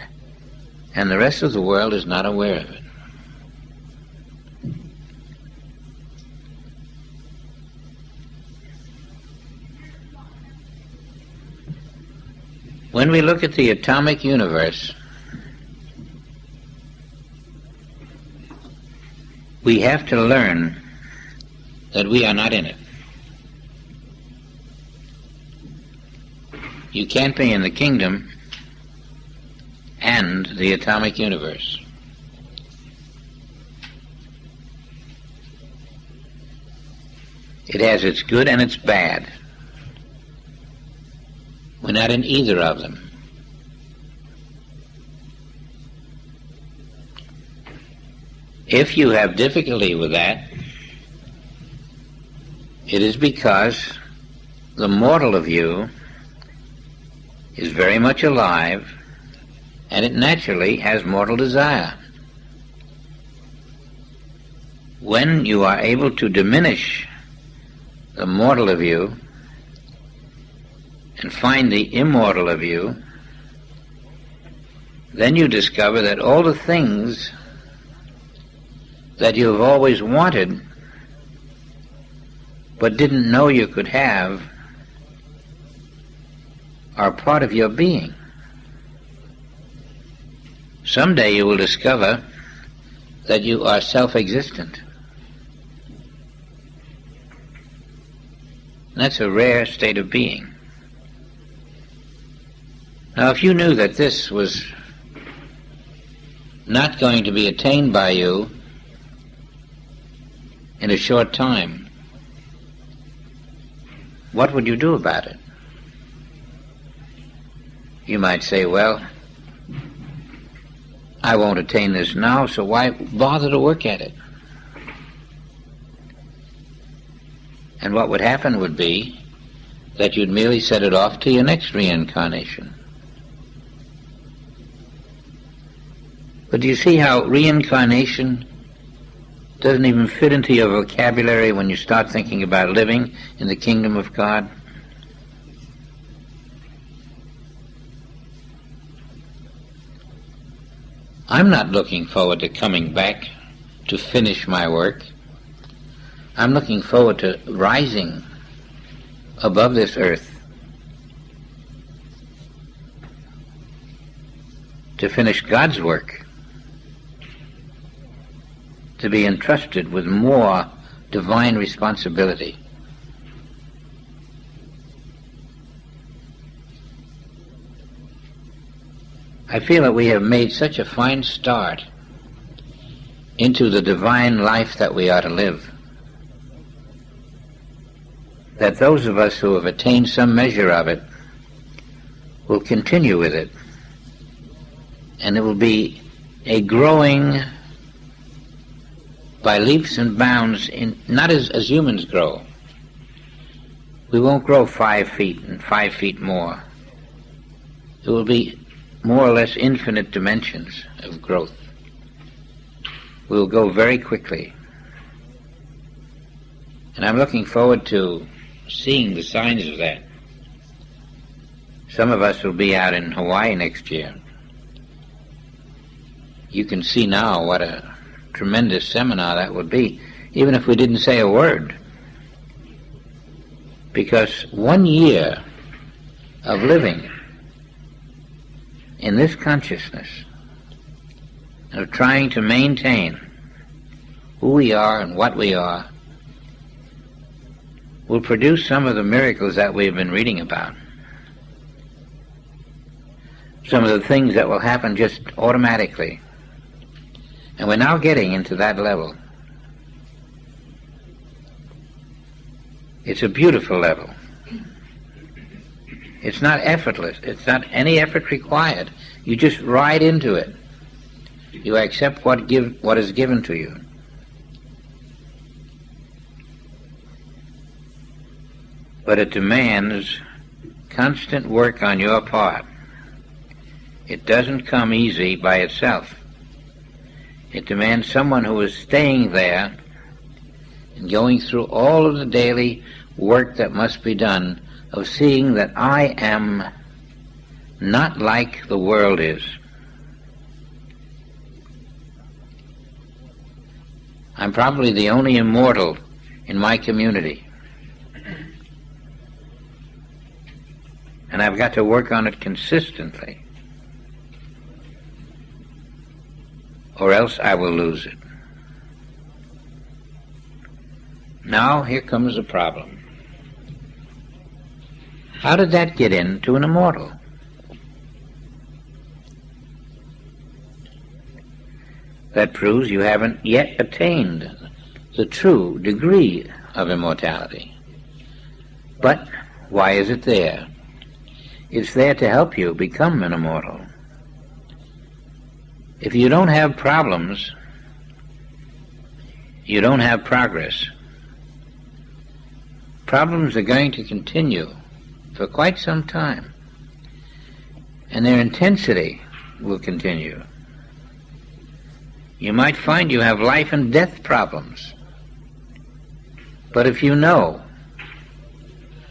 And the rest of the world is not aware of it. When we look at the atomic universe, we have to learn that we are not in it. You can't be in the kingdom and the atomic universe. It has its good and its bad. We're not in either of them. If you have difficulty with that, it is because the mortal of you is very much alive, and it naturally has mortal desire. When you are able to diminish the mortal of you and find the immortal of you, then you discover that all the things that you have always wanted but didn't know you could have are part of your being. someday you will discover that you are self-existent. That's a rare state of being. Now, if you knew that this was not going to be attained by you in a short time, what would you do about it? You might say, well, I won't attain this now, so why bother to work at it? And what would happen would be that you'd merely set it off to your next reincarnation. But do you see how reincarnation doesn't even fit into your vocabulary when you start thinking about living in the kingdom of God? I'm not looking forward to coming back to finish my work. I'm looking forward to rising above this earth to finish God's work, to be entrusted with more divine responsibility. I feel that we have made such a fine start into the divine life that we are to live, that those of us who have attained some measure of it will continue with it, and it will be a growing by leaps and bounds, not as humans grow. We won't grow 5 feet and 5 feet more. It will be more or less infinite dimensions of growth. We will go very quickly. And I'm looking forward to seeing the signs of that. Some of us will be out in Hawaii next year. You can see now what a tremendous seminar that would be, even if we didn't say a word. Because 1 year of living in this consciousness, of trying to maintain who we are and what we are, will produce some of the miracles that we've been reading about. Some of the things that will happen just automatically. And we're now getting into that level. It's a beautiful level. It's not effortless. It's not any effort required. You just ride into it. You accept what is given to you. But it demands constant work on your part. It doesn't come easy by itself. It demands someone who is staying there and going through all of the daily work that must be done of seeing that I am not like the world is. I'm probably the only immortal in my community. And I've got to work on it consistently, or else I will lose it. Now here comes the problem. How did that get into an immortal? That proves you haven't yet attained the true degree of immortality. But why is it there? It's there to help you become an immortal. If you don't have problems, you don't have progress. Problems are going to continue for quite some time, and their intensity will continue. You might find you have life and death problems, but if you know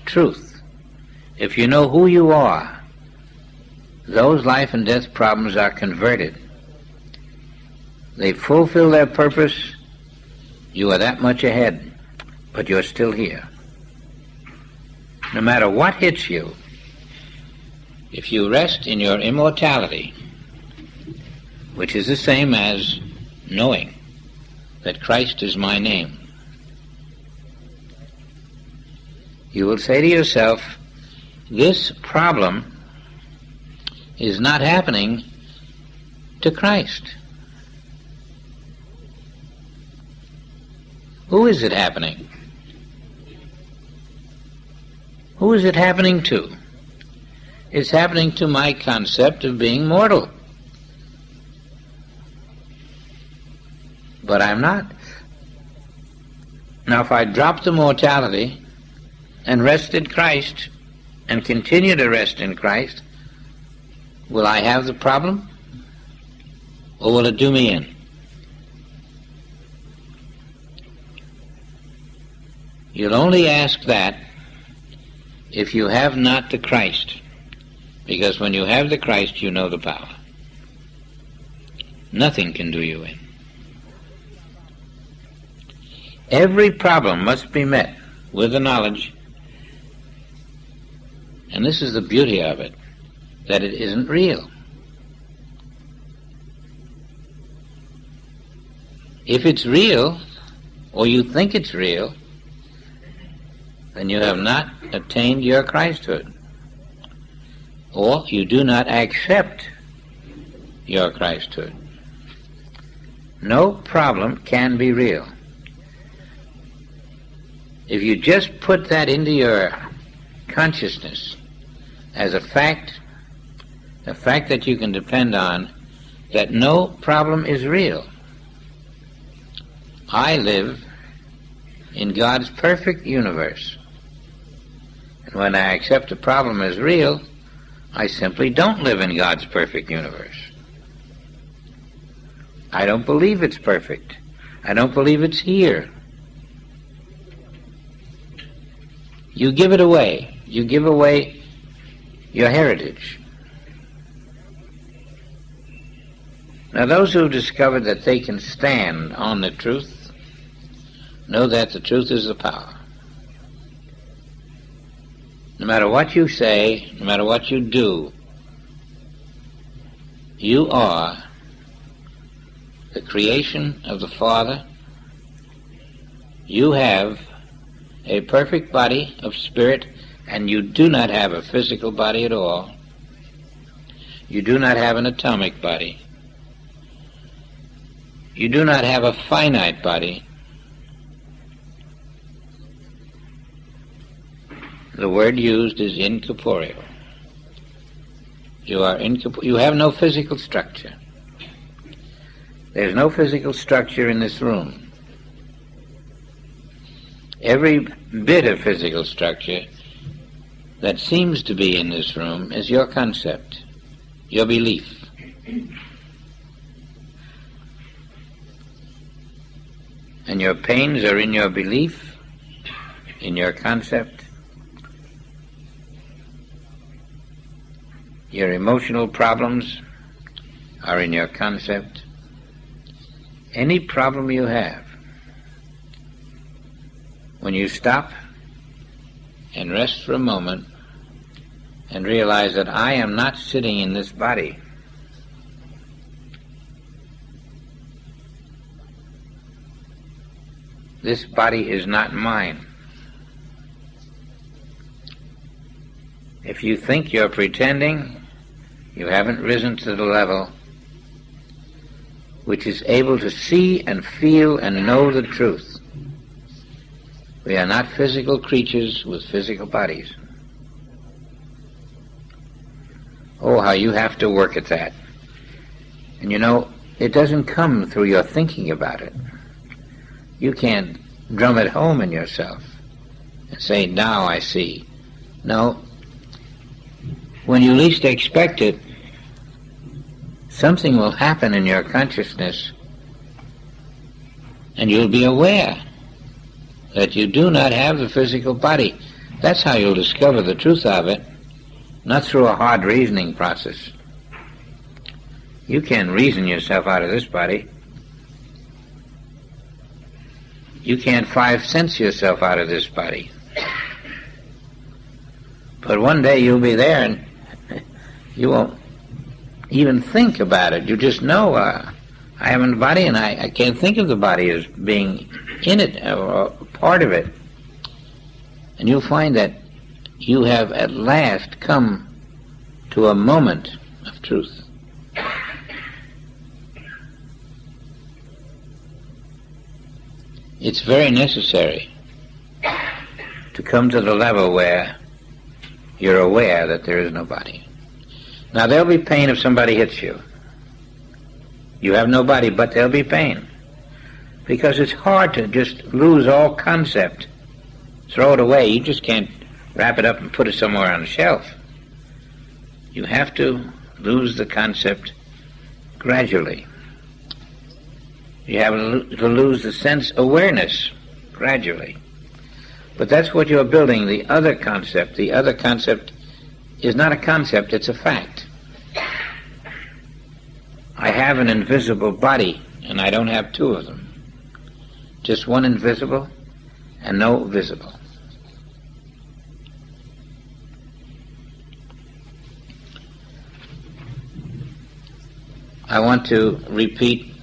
truth, if you know who you are, those life and death problems are converted. They fulfill their purpose. You are that much ahead, but you're still here. No matter what hits you, if you rest in your immortality, which is the same as knowing that Christ is my name, you will say to yourself, this problem is not happening to Christ. Who is it happening? Who is it happening to? It's happening to my concept of being mortal. But I'm not. Now, if I drop the mortality and rest in Christ and continue to rest in Christ, will I have the problem? Or will it do me in? You'll only ask that if you have not the Christ, because when you have the Christ, you know the power. Nothing can do you in. Every problem must be met with the knowledge, and this is the beauty of it, that it isn't real. If it's real, or you think it's real, then you have not attained your Christhood, or you do not accept your Christhood. No problem can be real. If you just put that into your consciousness as a fact that you can depend on, that no problem is real. I live in God's perfect universe. And when I accept a problem as real, I simply don't live in God's perfect universe. I don't believe it's perfect. I don't believe it's here. You give it away. You give away your heritage. Now, those who have discovered that they can stand on the truth know that the truth is the power. No matter what you say, no matter what you do, you are the creation of the Father. You have a perfect body of spirit, and you do not have a physical body at all. You do not have an atomic body. You do not have a finite body. The word used is incorporeal. You have no physical structure. There's no physical structure in this room. Every bit of physical structure that seems to be in this room is your concept, your belief. And your pains are in your belief, in your concept. Your emotional problems are in your concept. Any problem you have, when you stop and rest for a moment and realize that I am not sitting in this body. This body is not mine. If you think you're pretending, you haven't risen to the level which is able to see and feel and know the truth. We are not physical creatures with physical bodies. Oh, how you have to work at that. And you know, it doesn't come through your thinking about it. You can't drum it home in yourself and say, now I see. No. When you least expect it, something will happen in your consciousness, and you'll be aware that you do not have the physical body. That's how you'll discover the truth of it, not through a hard reasoning process. You can't reason yourself out of this body. You can't 5 cents yourself out of this body. But one day you'll be there and you even think about it. You just know, I am in the body, and I can't think of the body as being in it or part of it. And you'll find that you have at last come to a moment of truth. It's very necessary to come to the level where you're aware that there is no body. Now, there'll be pain if somebody hits you. You have no body, but there'll be pain. Because it's hard to just lose all concept, throw it away. You just can't wrap it up and put it somewhere on a shelf. You have to lose the concept gradually. You have to lose the sense awareness gradually. But that's what you're building, the other concept. The other concept is not a concept, it's a fact. I have an invisible body, and I don't have two of them. Just one invisible and no visible. I want to repeat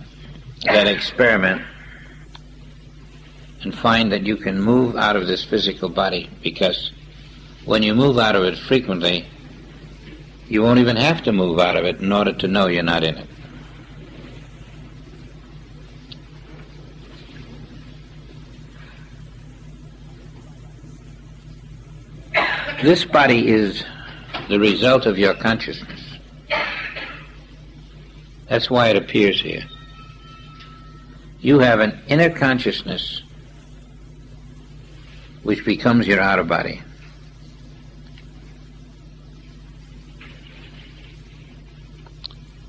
that experiment and find that you can move out of this physical body, because when you move out of it frequently, you won't even have to move out of it in order to know you're not in it. This body is the result of your consciousness. That's why it appears here. You have an inner consciousness which becomes your outer body.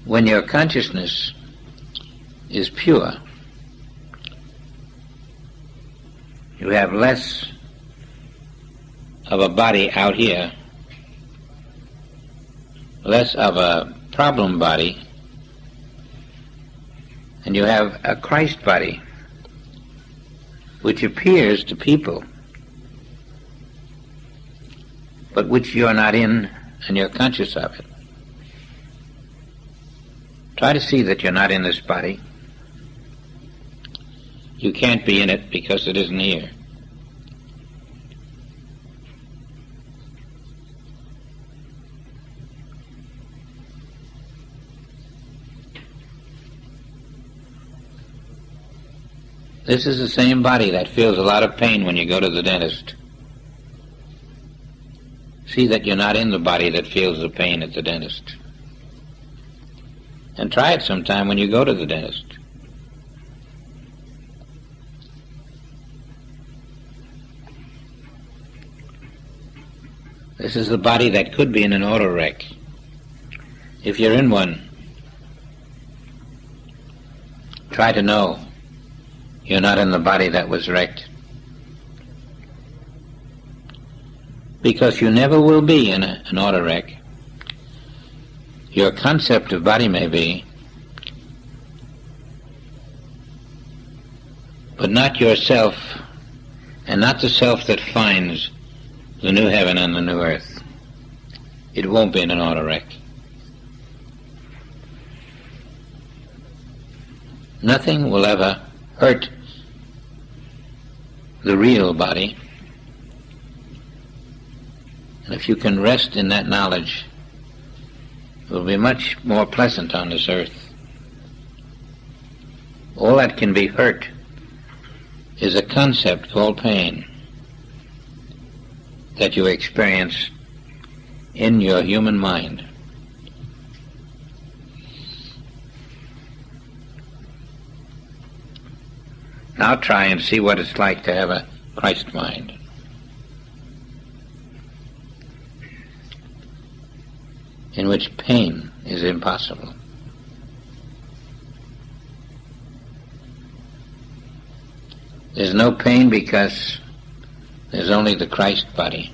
When your consciousness is pure, you have less of a body out here, less of a problem body, and you have a Christ body which appears to people, but which you're not in, and you're conscious of it. Try to see that you're not in this body. You can't be in it because it isn't here. This is the same body that feels a lot of pain when you go to the dentist. See that you're not in the body that feels the pain at the dentist. And try it sometime when you go to the dentist. This is the body that could be in an auto wreck. If you're in one, try to know you're not in the body that was wrecked. Because you never will be in an auto wreck. Your concept of body may be, but not yourself, and not the self that finds the new heaven and the new earth. It won't be in an auto wreck. Nothing will ever hurt the real body. And if you can rest in that knowledge, it will be much more pleasant on this earth. All that can be hurt is a concept called pain that you experience in your human mind. Now try and see what it's like to have a Christ mind. In which pain is impossible. There's no pain because there's only the Christ body.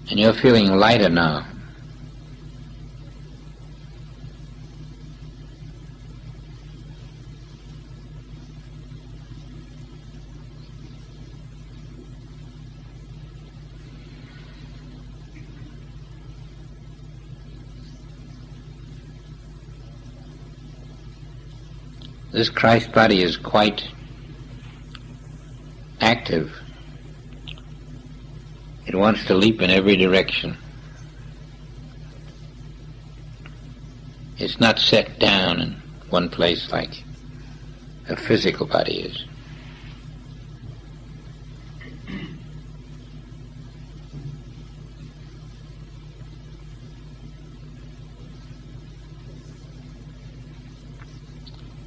And you're feeling lighter now. This Christ body is quite active. It wants to leap in every direction. It's not set down in one place like a physical body is.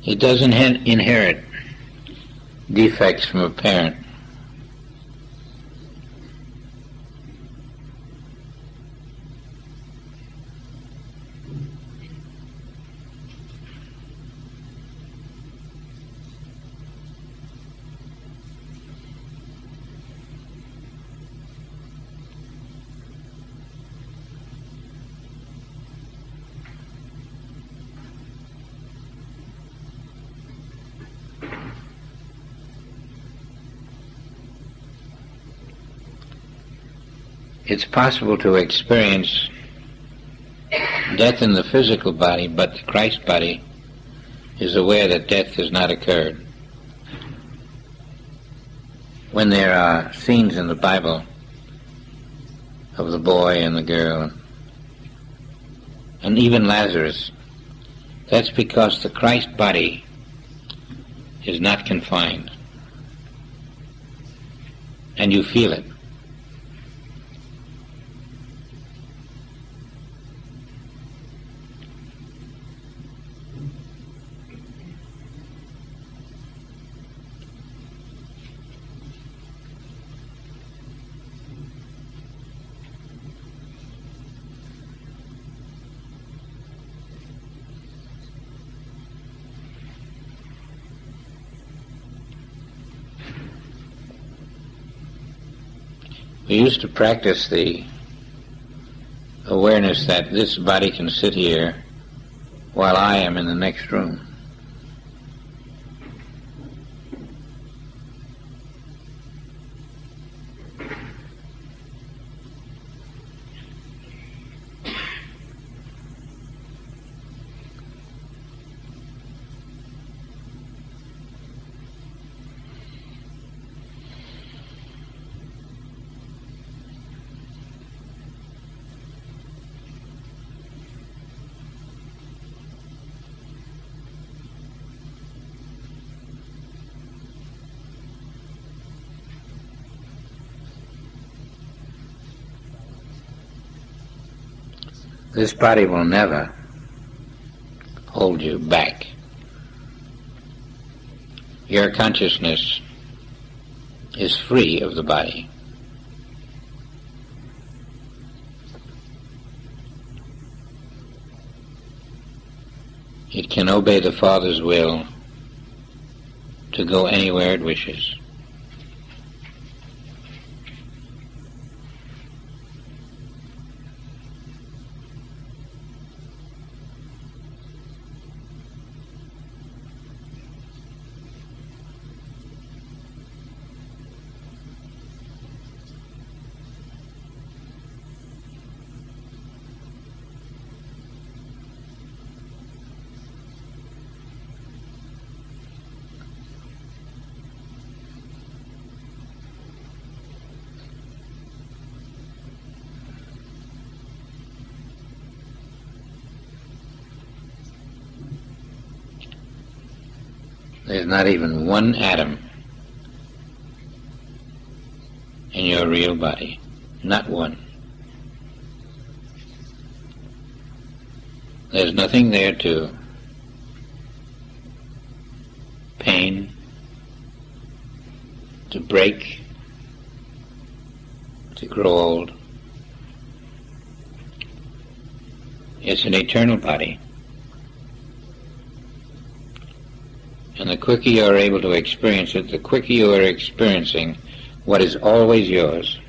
It doesn't inherit defects from a parent. It's possible to experience death in the physical body, but the Christ body is aware that death has not occurred. When there are scenes in the Bible of the boy and the girl, and even Lazarus, that's because the Christ body is not confined. And you feel it. We used to practice the awareness that this body can sit here while I am in the next room. This body will never hold you back. Your consciousness is free of the body. It can obey the Father's will to go anywhere it wishes. There's not even one atom in your real body. Not one. There's nothing there to pain, to break, to grow old. It's an eternal body. And the quicker you are able to experience it, the quicker you are experiencing what is always yours.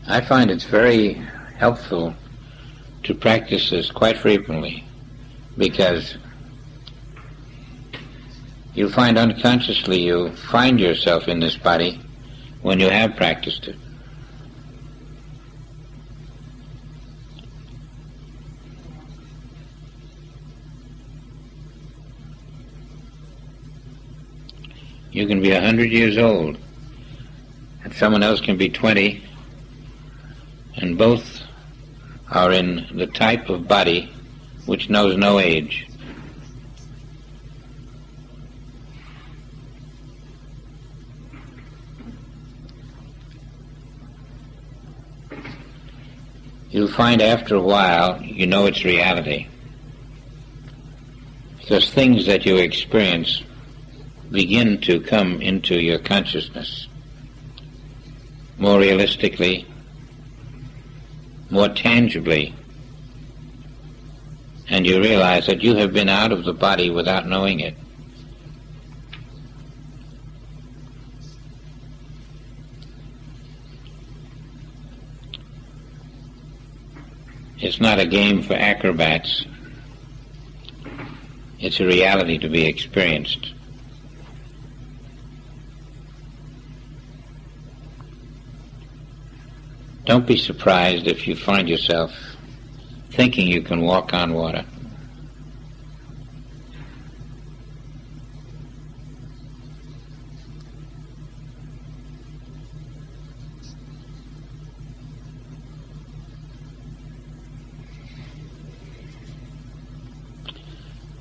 I find it's very helpful to practice this quite frequently, because you'll find unconsciously you find yourself in this body when you have practiced it. You can be 100 years old, and someone else can be 20, and both are in the type of body which knows no age. You'll find after a while you know it's reality, because things that you experience begin to come into your consciousness more realistically, more tangibly, and you realize that you have been out of the body without knowing it. It's not a game for acrobats. It's a reality to be experienced. Don't be surprised if you find yourself thinking you can walk on water.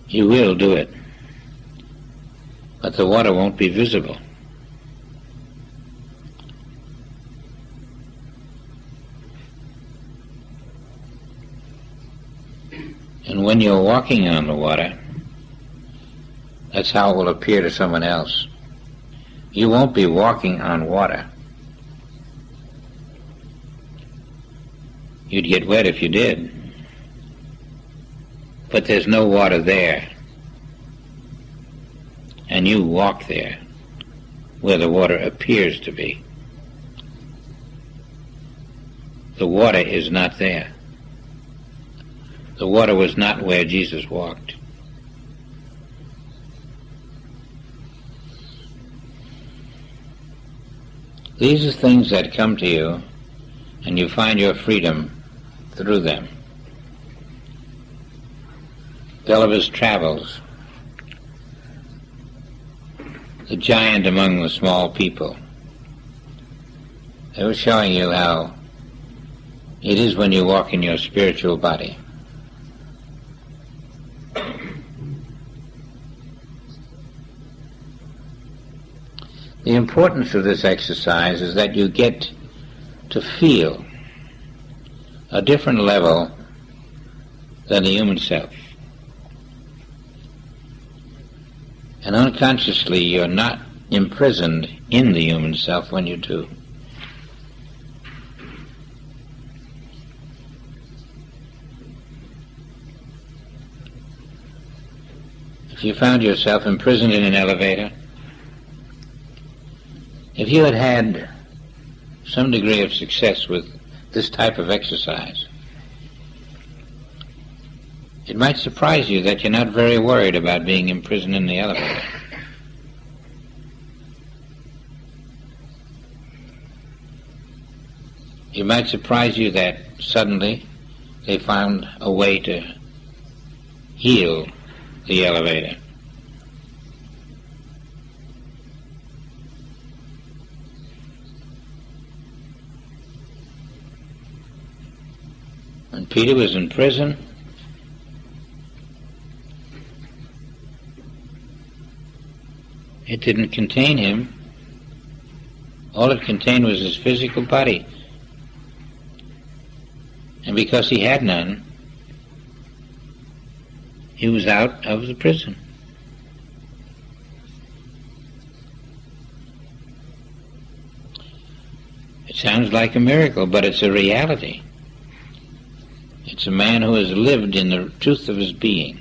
You will do it, but the water won't be visible. And when you're walking on the water, that's how it will appear to someone else. You won't be walking on water. You'd get wet if you did. But there's no water there. And you walk there, where the water appears to be. The water is not there. The water was not where Jesus walked. These are things that come to you, and you find your freedom through them. Gulliver's Travels, the giant among the small people. They were showing you how it is when you walk in your spiritual body. The importance of this exercise is that you get to feel a different level than the human self. And unconsciously you're not imprisoned in the human self when you do. If you found yourself imprisoned in an elevator, if you had had some degree of success with this type of exercise, it might surprise you that you're not very worried about being imprisoned in the elevator. It might surprise you that suddenly they found a way to heal the elevator. When Peter was in prison, it didn't contain him. All it contained was his physical body. And because he had none, he was out of the prison. It sounds like a miracle, but it's a reality. It's a man who has lived in the truth of his being.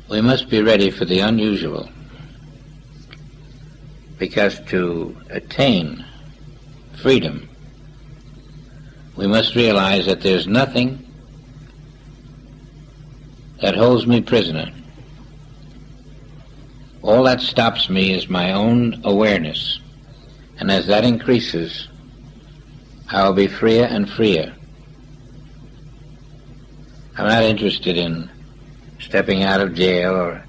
We must be ready for the unusual. because to attain freedom, we must realize that there's nothing that holds me prisoner. All that stops me is my own awareness, and as that increases, I will be freer and freer. I'm not interested in stepping out of jail or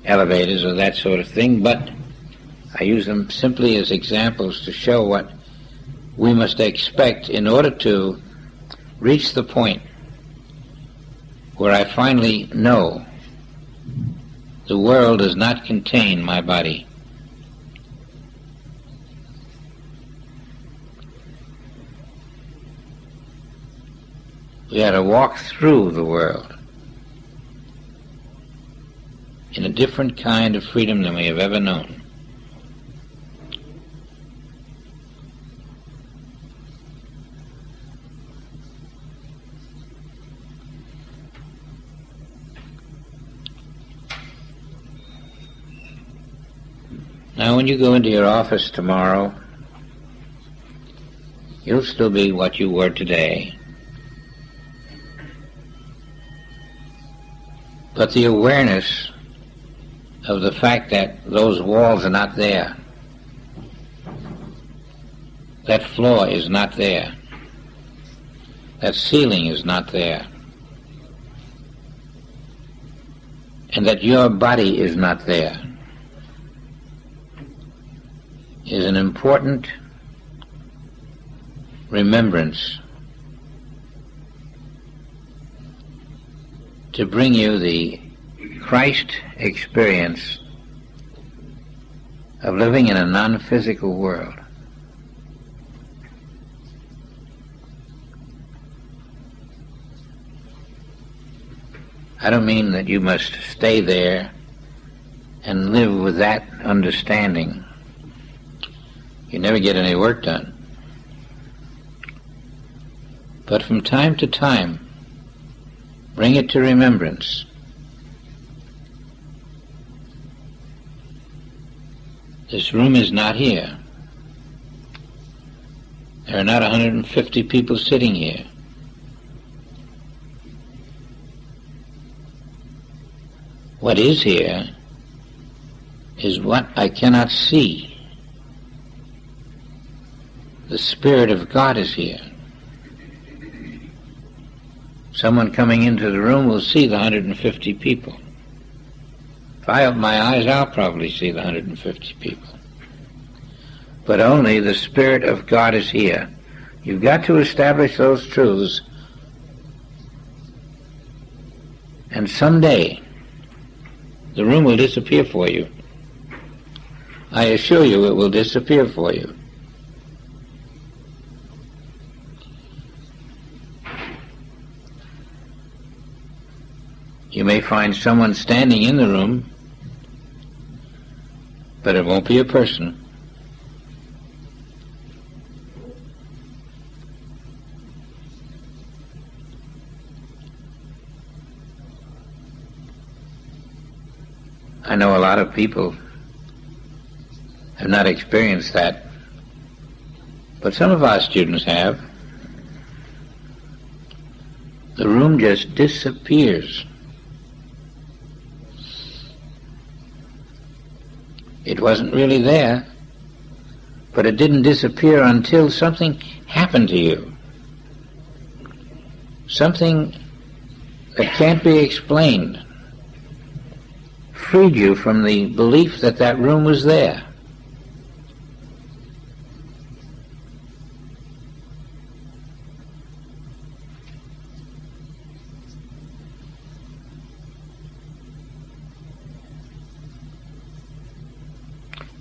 elevators or that sort of thing, but I use them simply as examples to show what we must expect in order to reach the point where I finally know the world does not contain my body. We had to walk through the world in a different kind of freedom than we have ever known. Now, when you go into your office tomorrow, you'll still be what you were today. But the awareness of the fact that those walls are not there, that floor is not there, that ceiling is not there, and that your body is not there, is an important remembrance to bring you the Christ experience of living in a non-physical world. I don't mean that you must stay there and live with that understanding. You never get any work done. But from time to time, bring it to remembrance. This room is not here. There are not 150 people sitting here. What is here is what I cannot see. The Spirit of God is here. Someone coming into the room will see the 150 people. If I open my eyes, I'll probably see the 150 people. But only the Spirit of God is here. You've got to establish those truths, and someday the room will disappear for you. I assure you it will disappear for you. You may find someone standing in the room, but it won't be a person. I know a lot of people have not experienced that, but some of our students have. The room just disappears. It wasn't really there, but it didn't disappear until something happened to you. Something that can't be explained freed you from the belief that that room was there.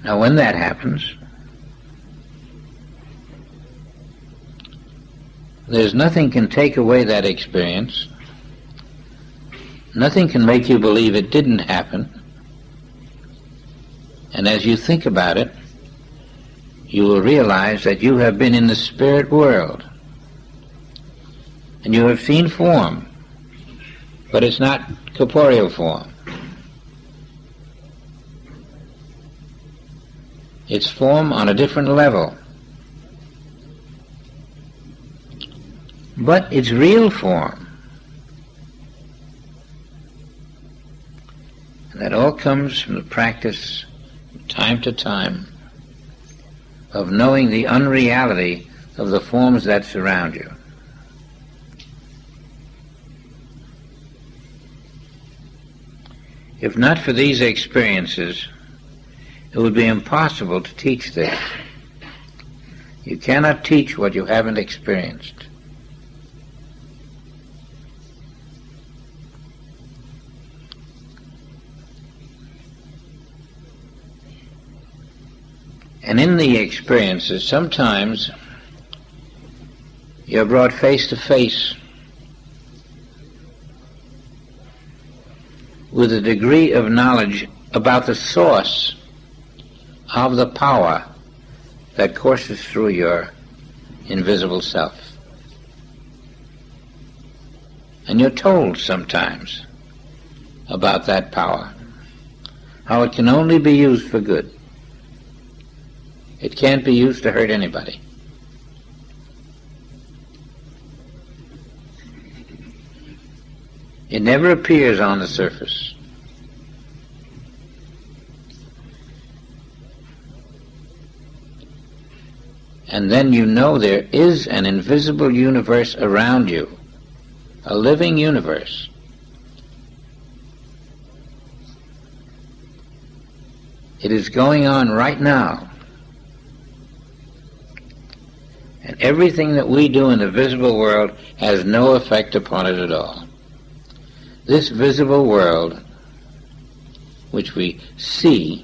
Now, when that happens, there's nothing can take away that experience. Nothing can make you believe it didn't happen. And as you think about it, you will realize that you have been in the spirit world. And you have seen form, but it's not corporeal form. It's form on a different level. But it's real form. And that all comes from the practice, from time to time, of knowing the unreality of the forms that surround you. If not for these experiences, it would be impossible to teach this. You cannot teach what you haven't experienced. And in the experiences, sometimes you're brought face to face with a degree of knowledge about the source of the power that courses through your invisible self. And you're told sometimes about that power, how it can only be used for good. It can't be used to hurt anybody. It never appears on the surface. And then you know there is an invisible universe around you, a living universe. It is going on right now. And everything that we do in the visible world has no effect upon it at all. This visible world, which we see,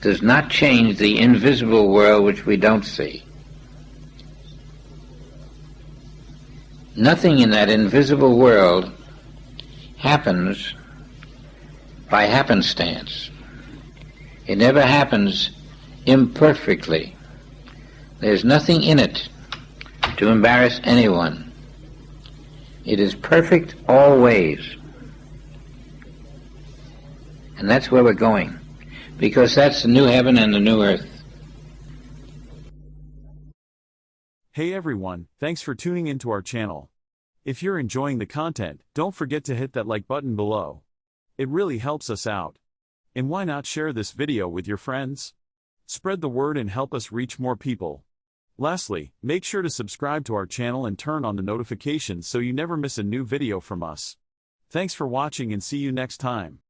does not change the invisible world which we don't see. Nothing in that invisible world happens by happenstance. It never happens imperfectly. There's nothing in it to embarrass anyone. It is perfect always. And that's where we're going, because that's the new heaven and the new earth. Hey everyone, thanks for tuning into our channel. If you're enjoying the content, don't forget to hit that like button below. It really helps us out. And why not share this video with your friends? Spread the word and help us reach more people. Lastly, make sure to subscribe to our channel and turn on the notifications so you never miss a new video from us. Thanks for watching and see you next time.